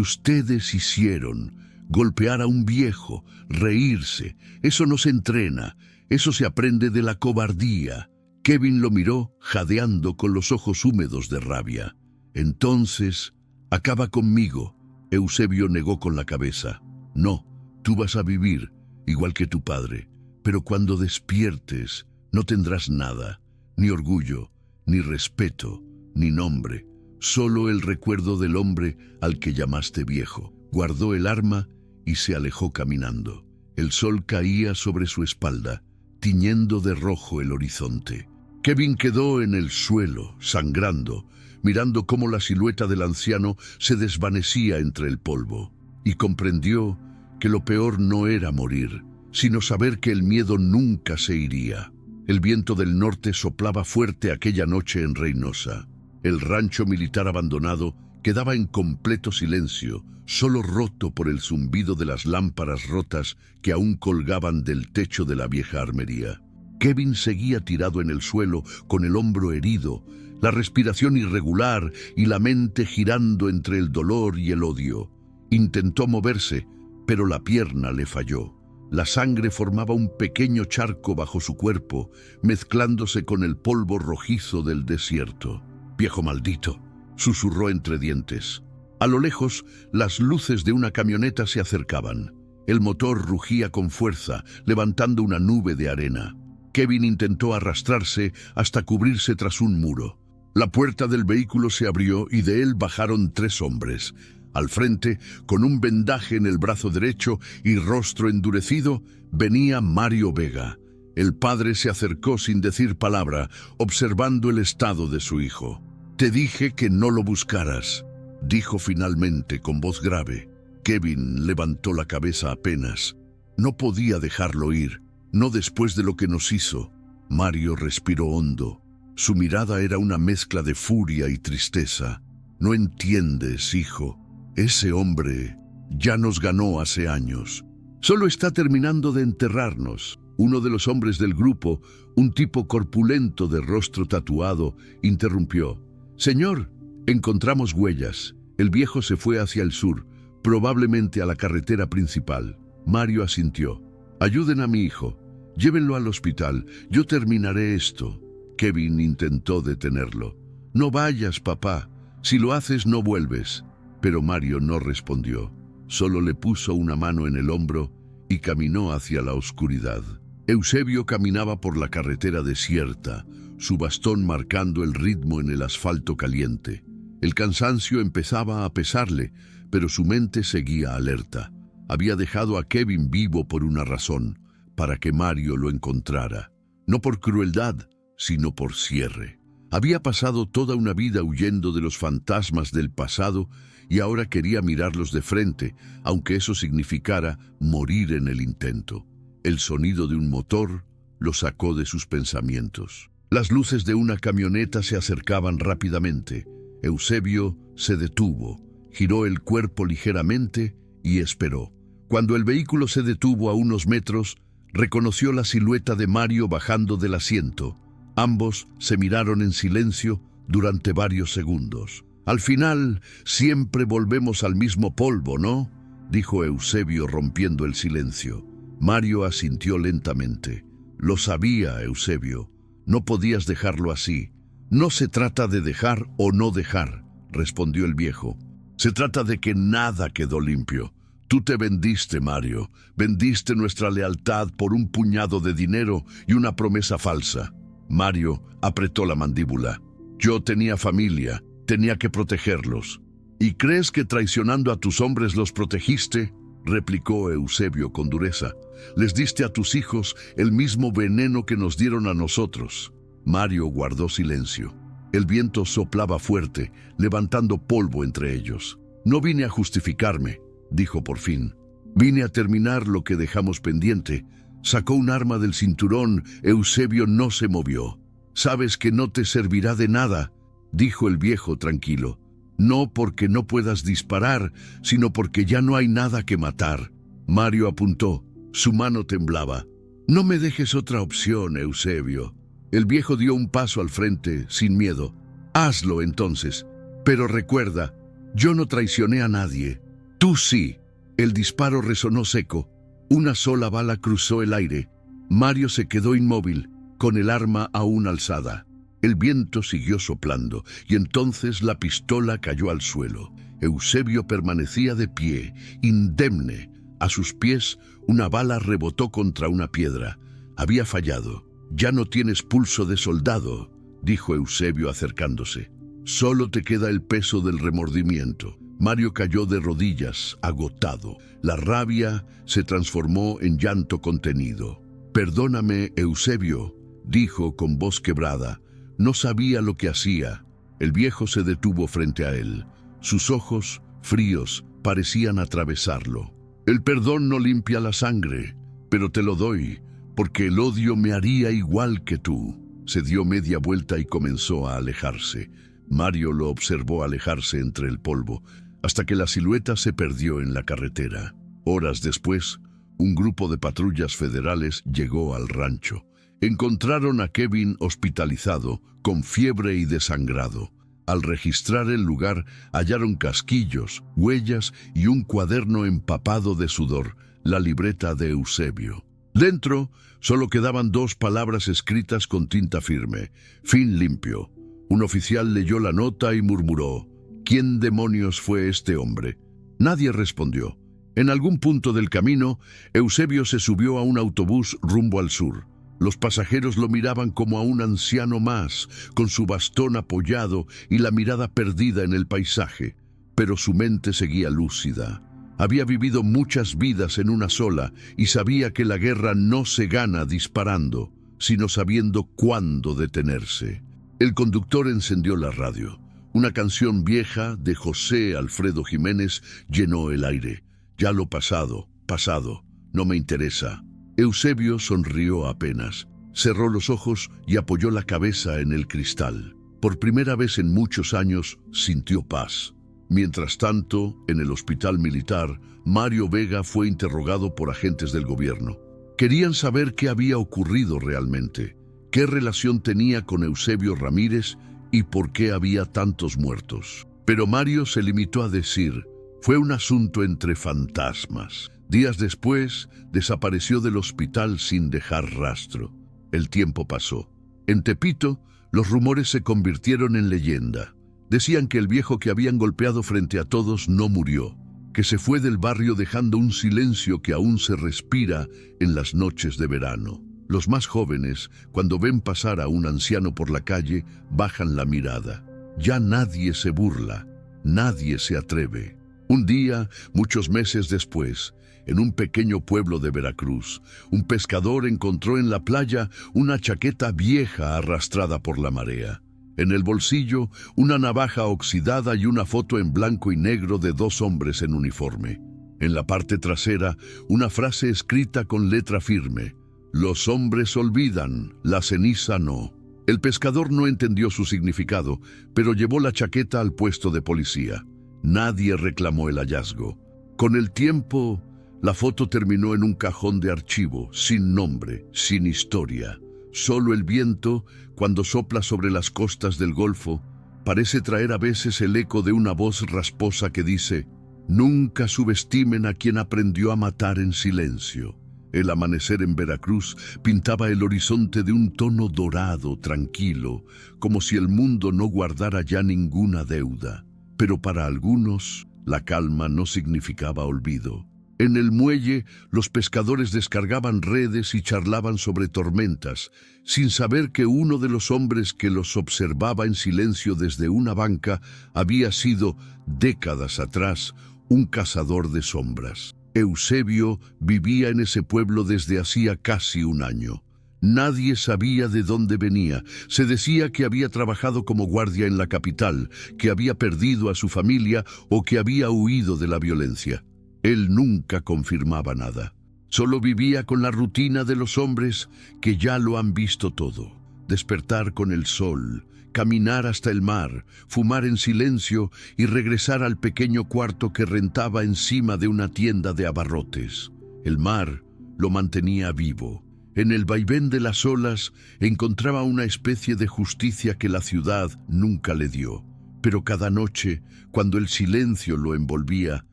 ustedes hicieron, golpear a un viejo, reírse, eso no se entrena, eso se aprende de la cobardía». Kevin lo miró, jadeando con los ojos húmedos de rabia. «Entonces, acaba conmigo». Eusebio negó con la cabeza. «No, tú vas a vivir, igual que tu padre, pero cuando despiertes no tendrás nada, ni orgullo, ni respeto, ni nombre, solo el recuerdo del hombre al que llamaste viejo. Guardó el arma y se alejó caminando. El sol caía sobre su espalda, tiñendo de rojo el horizonte. Kevin quedó en el suelo, sangrando, mirando cómo la silueta del anciano se desvanecía entre el polvo, y comprendió que lo peor no era morir, sino saber que el miedo nunca se iría. El viento del norte soplaba fuerte aquella noche en Reynosa. El rancho militar abandonado quedaba en completo silencio, solo roto por el zumbido de las lámparas rotas que aún colgaban del techo de la vieja armería. Kevin seguía tirado en el suelo, con el hombro herido, la respiración irregular y la mente girando entre el dolor y el odio. Intentó moverse, pero la pierna le falló. La sangre formaba un pequeño charco bajo su cuerpo, mezclándose con el polvo rojizo del desierto. «Viejo maldito», susurró entre dientes. A lo lejos, las luces de una camioneta se acercaban. El motor rugía con fuerza, levantando una nube de arena. Kevin intentó arrastrarse hasta cubrirse tras un muro. La puerta del vehículo se abrió y de él bajaron 3 hombres. Al frente, con un vendaje en el brazo derecho y rostro endurecido, venía Mario Vega. El padre se acercó sin decir palabra, observando el estado de su hijo. «Te dije que no lo buscaras», dijo finalmente con voz grave. Kevin levantó la cabeza apenas. No podía dejarlo ir, no después de lo que nos hizo. Mario respiró hondo. Su mirada era una mezcla de furia y tristeza. «No entiendes, hijo. Ese hombre ya nos ganó hace años. Solo está terminando de enterrarnos». Uno de los hombres del grupo, un tipo corpulento de rostro tatuado, interrumpió. «Señor, encontramos huellas. El viejo se fue hacia el sur, probablemente a la carretera principal». Mario asintió. «Ayuden a mi hijo. Llévenlo al hospital. Yo terminaré esto». Kevin intentó detenerlo. «No vayas, papá. Si lo haces, no vuelves». Pero Mario no respondió. Solo le puso una mano en el hombro y caminó hacia la oscuridad. Eusebio caminaba por la carretera desierta, su bastón marcando el ritmo en el asfalto caliente. El cansancio empezaba a pesarle, pero su mente seguía alerta. Había dejado a Kevin vivo por una razón, para que Mario lo encontrara. No por crueldad, sino por cierre. Había pasado toda una vida huyendo de los fantasmas del pasado y ahora quería mirarlos de frente, aunque eso significara morir en el intento. El sonido de un motor lo sacó de sus pensamientos. Las luces de una camioneta se acercaban rápidamente. Eusebio se detuvo, giró el cuerpo ligeramente y esperó. Cuando el vehículo se detuvo a unos metros, reconoció la silueta de Mario bajando del asiento. Ambos se miraron en silencio durante varios segundos. «Al final, siempre volvemos al mismo polvo, ¿no?», dijo Eusebio rompiendo el silencio. Mario asintió lentamente. «Lo sabía, Eusebio. No podías dejarlo así». «No se trata de dejar o no dejar», respondió el viejo. «Se trata de que nada quedó limpio. Tú te vendiste, Mario. Vendiste nuestra lealtad por un puñado de dinero y una promesa falsa». Mario apretó la mandíbula. «Yo tenía familia, tenía que protegerlos». «¿Y crees que traicionando a tus hombres los protegiste?», replicó Eusebio con dureza. «Les diste a tus hijos el mismo veneno que nos dieron a nosotros». Mario guardó silencio. El viento soplaba fuerte, levantando polvo entre ellos. «No vine a justificarme», dijo por fin. «Vine a terminar lo que dejamos pendiente». Sacó un arma del cinturón. Eusebio no se movió. «Sabes que no te servirá de nada», dijo el viejo tranquilo. «No porque no puedas disparar, sino porque ya no hay nada que matar». Mario apuntó. Su mano temblaba. «No me dejes otra opción, Eusebio». El viejo dio un paso al frente, sin miedo. «Hazlo entonces. Pero recuerda, yo no traicioné a nadie. Tú sí». El disparo resonó seco. Una sola bala cruzó el aire. Mario se quedó inmóvil, con el arma aún alzada. El viento siguió soplando, y entonces la pistola cayó al suelo. Eusebio permanecía de pie, indemne. A sus pies, una bala rebotó contra una piedra. Había fallado. «Ya no tienes pulso de soldado», dijo Eusebio acercándose. «Solo te queda el peso del remordimiento». Mario cayó de rodillas, agotado. La rabia se transformó en llanto contenido. «Perdóname, Eusebio», dijo con voz quebrada. No sabía lo que hacía. El viejo se detuvo frente a él. Sus ojos, fríos, parecían atravesarlo. «El perdón no limpia la sangre, pero te lo doy, porque el odio me haría igual que tú». Se dio media vuelta y comenzó a alejarse. Mario lo observó alejarse entre el polvo, hasta que la silueta se perdió en la carretera. Horas después, un grupo de patrullas federales llegó al rancho. Encontraron a Kevin hospitalizado, con fiebre y desangrado. Al registrar el lugar, hallaron casquillos, huellas y un cuaderno empapado de sudor, la libreta de Eusebio. Dentro, solo quedaban 2 palabras escritas con tinta firme: «Fin limpio». Un oficial leyó la nota y murmuró: «¿Quién demonios fue este hombre?». Nadie respondió. En algún punto del camino, Eusebio se subió a un autobús rumbo al sur. Los pasajeros lo miraban como a un anciano más, con su bastón apoyado y la mirada perdida en el paisaje. Pero su mente seguía lúcida. Había vivido muchas vidas en una sola y sabía que la guerra no se gana disparando, sino sabiendo cuándo detenerse. El conductor encendió la radio. Una canción vieja de José Alfredo Jiménez llenó el aire. «Ya lo pasado, pasado, no me interesa». Eusebio sonrió apenas, cerró los ojos y apoyó la cabeza en el cristal. Por primera vez en muchos años sintió paz. Mientras tanto, en el hospital militar, Mario Vega fue interrogado por agentes del gobierno. Querían saber qué había ocurrido realmente, qué relación tenía con Eusebio Ramírez y por qué había tantos muertos. Pero Mario se limitó a decir: «Fue un asunto entre fantasmas». Días después, desapareció del hospital sin dejar rastro. El tiempo pasó. En Tepito, los rumores se convirtieron en leyenda. Decían que el viejo que habían golpeado frente a todos no murió, que se fue del barrio dejando un silencio que aún se respira en las noches de verano. Los más jóvenes, cuando ven pasar a un anciano por la calle, bajan la mirada. Ya nadie se burla, nadie se atreve. Un día, muchos meses después, en un pequeño pueblo de Veracruz, un pescador encontró en la playa una chaqueta vieja arrastrada por la marea. En el bolsillo, una navaja oxidada y una foto en blanco y negro de 2 hombres en uniforme. En la parte trasera, una frase escrita con letra firme: «Los hombres olvidan, la ceniza no». El pescador no entendió su significado, pero llevó la chaqueta al puesto de policía. Nadie reclamó el hallazgo. Con el tiempo, la foto terminó en un cajón de archivo, sin nombre, sin historia. Solo el viento, cuando sopla sobre las costas del Golfo, parece traer a veces el eco de una voz rasposa que dice: «Nunca subestimen a quien aprendió a matar en silencio». El amanecer en Veracruz pintaba el horizonte de un tono dorado, tranquilo, como si el mundo no guardara ya ninguna deuda. Pero para algunos, la calma no significaba olvido. En el muelle, los pescadores descargaban redes y charlaban sobre tormentas, sin saber que uno de los hombres que los observaba en silencio desde una banca había sido, décadas atrás, un cazador de sombras. Eusebio vivía en ese pueblo desde hacía casi un año. Nadie sabía de dónde venía. Se decía que había trabajado como guardia en la capital, que había perdido a su familia o que había huido de la violencia. Él nunca confirmaba nada. Solo vivía con la rutina de los hombres que ya lo han visto todo. Despertar con el sol, caminar hasta el mar, fumar en silencio y regresar al pequeño cuarto que rentaba encima de una tienda de abarrotes. El mar lo mantenía vivo. En el vaivén de las olas encontraba una especie de justicia que la ciudad nunca le dio. Pero cada noche, cuando el silencio lo envolvía,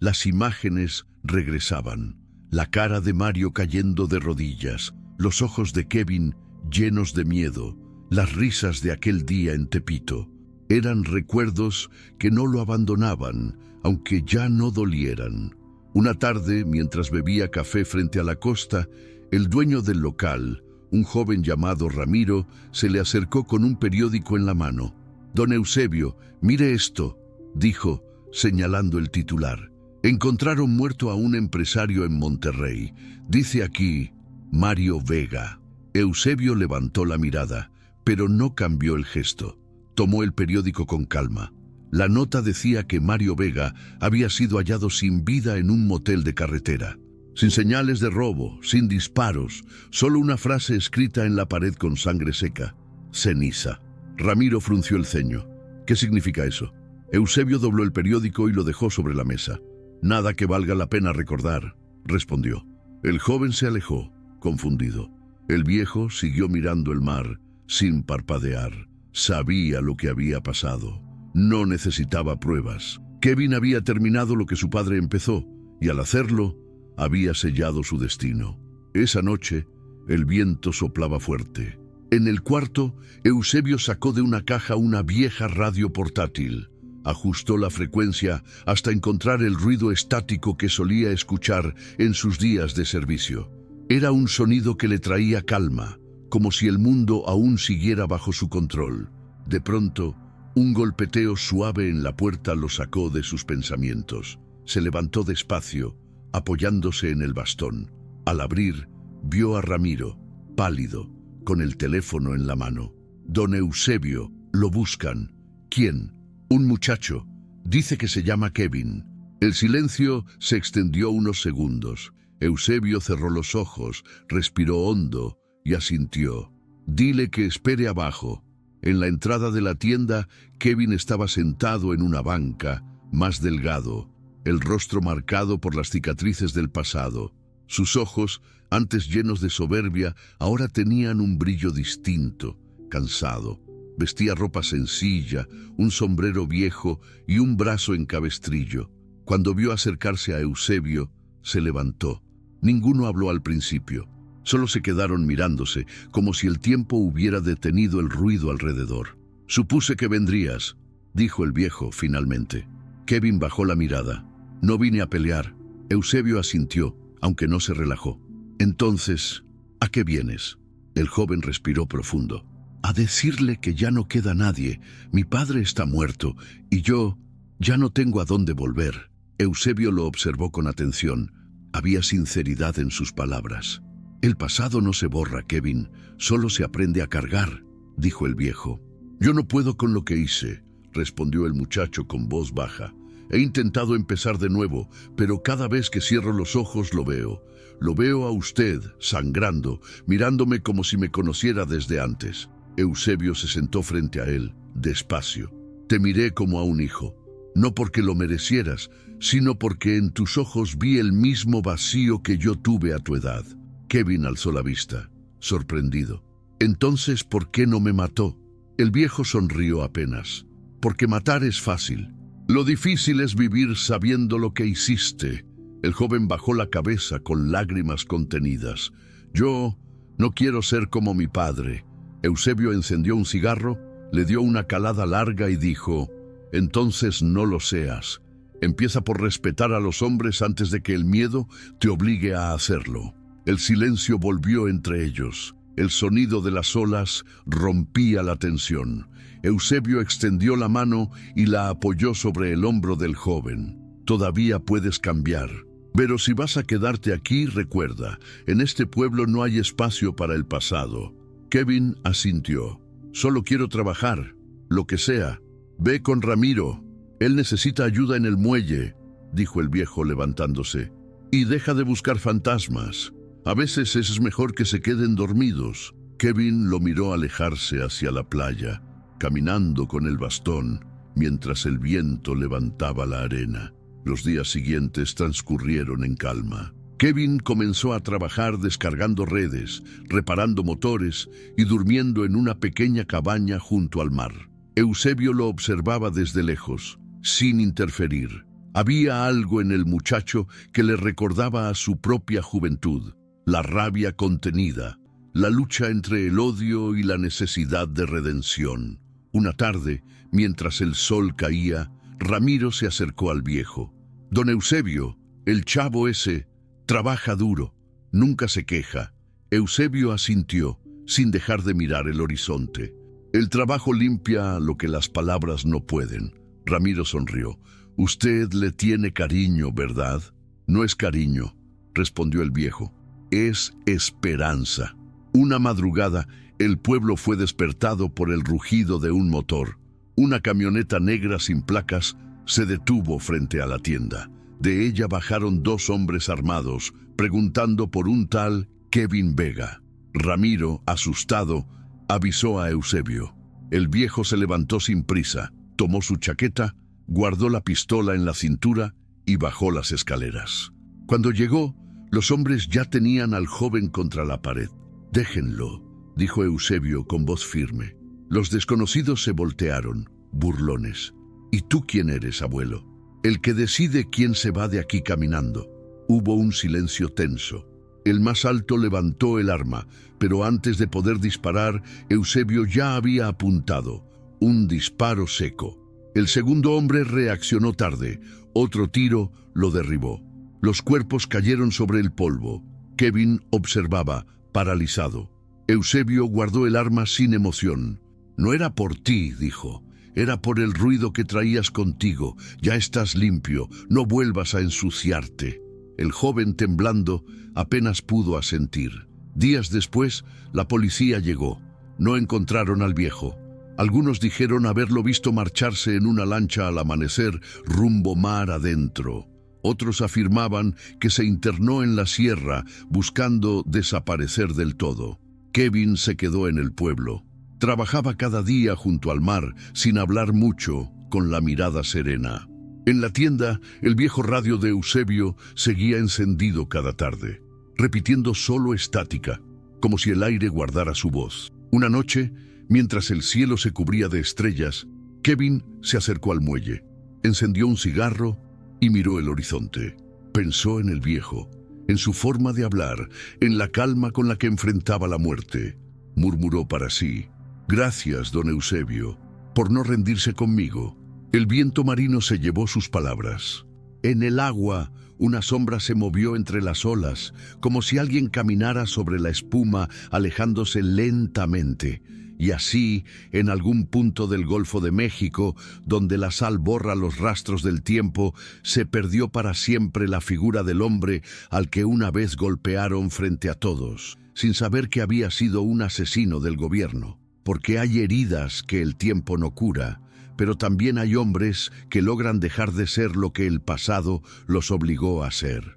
las imágenes regresaban. La cara de Mario cayendo de rodillas, los ojos de Kevin llenos de miedo, las risas de aquel día en Tepito. Eran recuerdos que no lo abandonaban, aunque ya no dolieran. Una tarde, mientras bebía café frente a la costa, el dueño del local, Un joven llamado Ramiro se le acercó con un periódico en la mano. «Don Eusebio, mire esto», dijo, señalando el titular. «Encontraron muerto a un empresario en Monterrey. Dice aquí, Mario Vega». Eusebio levantó la mirada, pero no cambió el gesto. Tomó el periódico con calma. La nota decía que Mario Vega había sido hallado sin vida en un motel de carretera. Sin señales de robo, sin disparos, solo una frase escrita en la pared con sangre seca. Ceniza. Ramiro frunció el ceño. ¿Qué significa eso? Eusebio dobló el periódico y lo dejó sobre la mesa. «Nada que valga la pena recordar», respondió. El joven se alejó, confundido. El viejo siguió mirando el mar, sin parpadear. Sabía lo que había pasado. No necesitaba pruebas. Kevin había terminado lo que su padre empezó, y al hacerlo, había sellado su destino. Esa noche, el viento soplaba fuerte. En el cuarto, Eusebio sacó de una caja una vieja radio portátil. Ajustó la frecuencia hasta encontrar el ruido estático que solía escuchar en sus días de servicio. Era un sonido que le traía calma, como si el mundo aún siguiera bajo su control. De pronto, un golpeteo suave en la puerta lo sacó de sus pensamientos. Se levantó despacio, apoyándose en el bastón. Al abrir, vio a Ramiro, pálido, con el teléfono en la mano. «Don Eusebio, lo buscan». «¿Quién?» «Un muchacho. Dice que se llama Kevin». El silencio se extendió unos segundos. Eusebio cerró los ojos, respiró hondo y asintió. «Dile que espere abajo». En la entrada de la tienda, Kevin estaba sentado en una banca, más delgado, el rostro marcado por las cicatrices del pasado. Sus ojos, antes llenos de soberbia, ahora tenían un brillo distinto, cansado. Vestía ropa sencilla, un sombrero viejo y un brazo en cabestrillo. Cuando vio acercarse a Eusebio, se levantó. Ninguno habló al principio. Solo se quedaron mirándose, como si el tiempo hubiera detenido el ruido alrededor. «Supuse que vendrías», dijo el viejo finalmente. Kevin bajó la mirada. «No vine a pelear». Eusebio asintió, aunque no se relajó. «Entonces, ¿a qué vienes?» El joven respiró profundo. «A decirle que ya no queda nadie. Mi padre está muerto, y yo ya no tengo a dónde volver». Eusebio lo observó con atención. Había sinceridad en sus palabras. «El pasado no se borra, Kevin, solo se aprende a cargar», dijo el viejo. «Yo no puedo con lo que hice», respondió el muchacho con voz baja. «He intentado empezar de nuevo, pero cada vez que cierro los ojos lo veo. Lo veo a usted, sangrando, mirándome como si me conociera desde antes». Eusebio se sentó frente a él, despacio. «Te miré como a un hijo, no porque lo merecieras, sino porque en tus ojos vi el mismo vacío que yo tuve a tu edad». Kevin alzó la vista, sorprendido. «Entonces, ¿por qué no me mató?» El viejo sonrió apenas. «Porque matar es fácil. Lo difícil es vivir sabiendo lo que hiciste». El joven bajó la cabeza con lágrimas contenidas. «Yo no quiero ser como mi padre». Eusebio encendió un cigarro, le dio una calada larga y dijo: «Entonces no lo seas. Empieza por respetar a los hombres antes de que el miedo te obligue a hacerlo». El silencio volvió entre ellos. El sonido de las olas rompía la tensión. Eusebio extendió la mano y la apoyó sobre el hombro del joven. «Todavía puedes cambiar. Pero si vas a quedarte aquí, recuerda, en este pueblo no hay espacio para el pasado». Kevin asintió. «Solo quiero trabajar, lo que sea. Ve con Ramiro. Él necesita ayuda en el muelle», dijo el viejo levantándose. «Y deja de buscar fantasmas. A veces es mejor que se queden dormidos». Kevin lo miró alejarse hacia la playa, caminando con el bastón, mientras el viento levantaba la arena. Los días siguientes transcurrieron en calma. Kevin comenzó a trabajar descargando redes, reparando motores y durmiendo en una pequeña cabaña junto al mar. Eusebio lo observaba desde lejos, sin interferir. Había algo en el muchacho que le recordaba a su propia juventud. La rabia contenida, la lucha entre el odio y la necesidad de redención. Una tarde, mientras el sol caía, Ramiro se acercó al viejo. «Don Eusebio, el chavo ese, trabaja duro, nunca se queja». Eusebio asintió, sin dejar de mirar el horizonte. El trabajo limpia lo que las palabras no pueden. Ramiro sonrió. Usted le tiene cariño, ¿verdad? No es cariño, respondió el viejo. Es esperanza. Una madrugada, el pueblo fue despertado por el rugido de un motor. Una camioneta negra sin placas se detuvo frente a la tienda. De ella bajaron 2 hombres armados, preguntando por un tal Kevin Vega. Ramiro, asustado, avisó a Eusebio. El viejo se levantó sin prisa, tomó su chaqueta, guardó la pistola en la cintura y bajó las escaleras. Cuando llegó, los hombres ya tenían al joven contra la pared. «Déjenlo», dijo Eusebio con voz firme. Los desconocidos se voltearon, burlones. «¿Y tú quién eres, abuelo?» «El que decide quién se va de aquí caminando». Hubo un silencio tenso. El más alto levantó el arma, pero antes de poder disparar, Eusebio ya había apuntado. Un disparo seco. El segundo hombre reaccionó tarde. Otro tiro lo derribó. Los cuerpos cayeron sobre el polvo. Kevin observaba, paralizado. Eusebio guardó el arma sin emoción. «No era por ti», dijo. «Era por el ruido que traías contigo. Ya estás limpio. No vuelvas a ensuciarte». El joven, temblando, apenas pudo asentir. Días después, la policía llegó. No encontraron al viejo. Algunos dijeron haberlo visto marcharse en una lancha al amanecer rumbo mar adentro. Otros afirmaban que se internó en la sierra buscando desaparecer del todo. Kevin se quedó en el pueblo. Trabajaba cada día junto al mar, sin hablar mucho, con la mirada serena. En la tienda, el viejo radio de Eusebio seguía encendido cada tarde, repitiendo solo estática, como si el aire guardara su voz. Una noche, mientras el cielo se cubría de estrellas, Kevin se acercó al muelle, encendió un cigarro y miró el horizonte. Pensó en el viejo, en su forma de hablar, en la calma con la que enfrentaba la muerte. Murmuró para sí: «Gracias, don Eusebio, por no rendirse conmigo». El viento marino se llevó sus palabras. En el agua, una sombra se movió entre las olas, como si alguien caminara sobre la espuma, alejándose lentamente. Y así, en algún punto del Golfo de México, donde la sal borra los rastros del tiempo, se perdió para siempre la figura del hombre al que una vez golpearon frente a todos, sin saber que había sido un asesino del gobierno. Porque hay heridas que el tiempo no cura, pero también hay hombres que logran dejar de ser lo que el pasado los obligó a ser.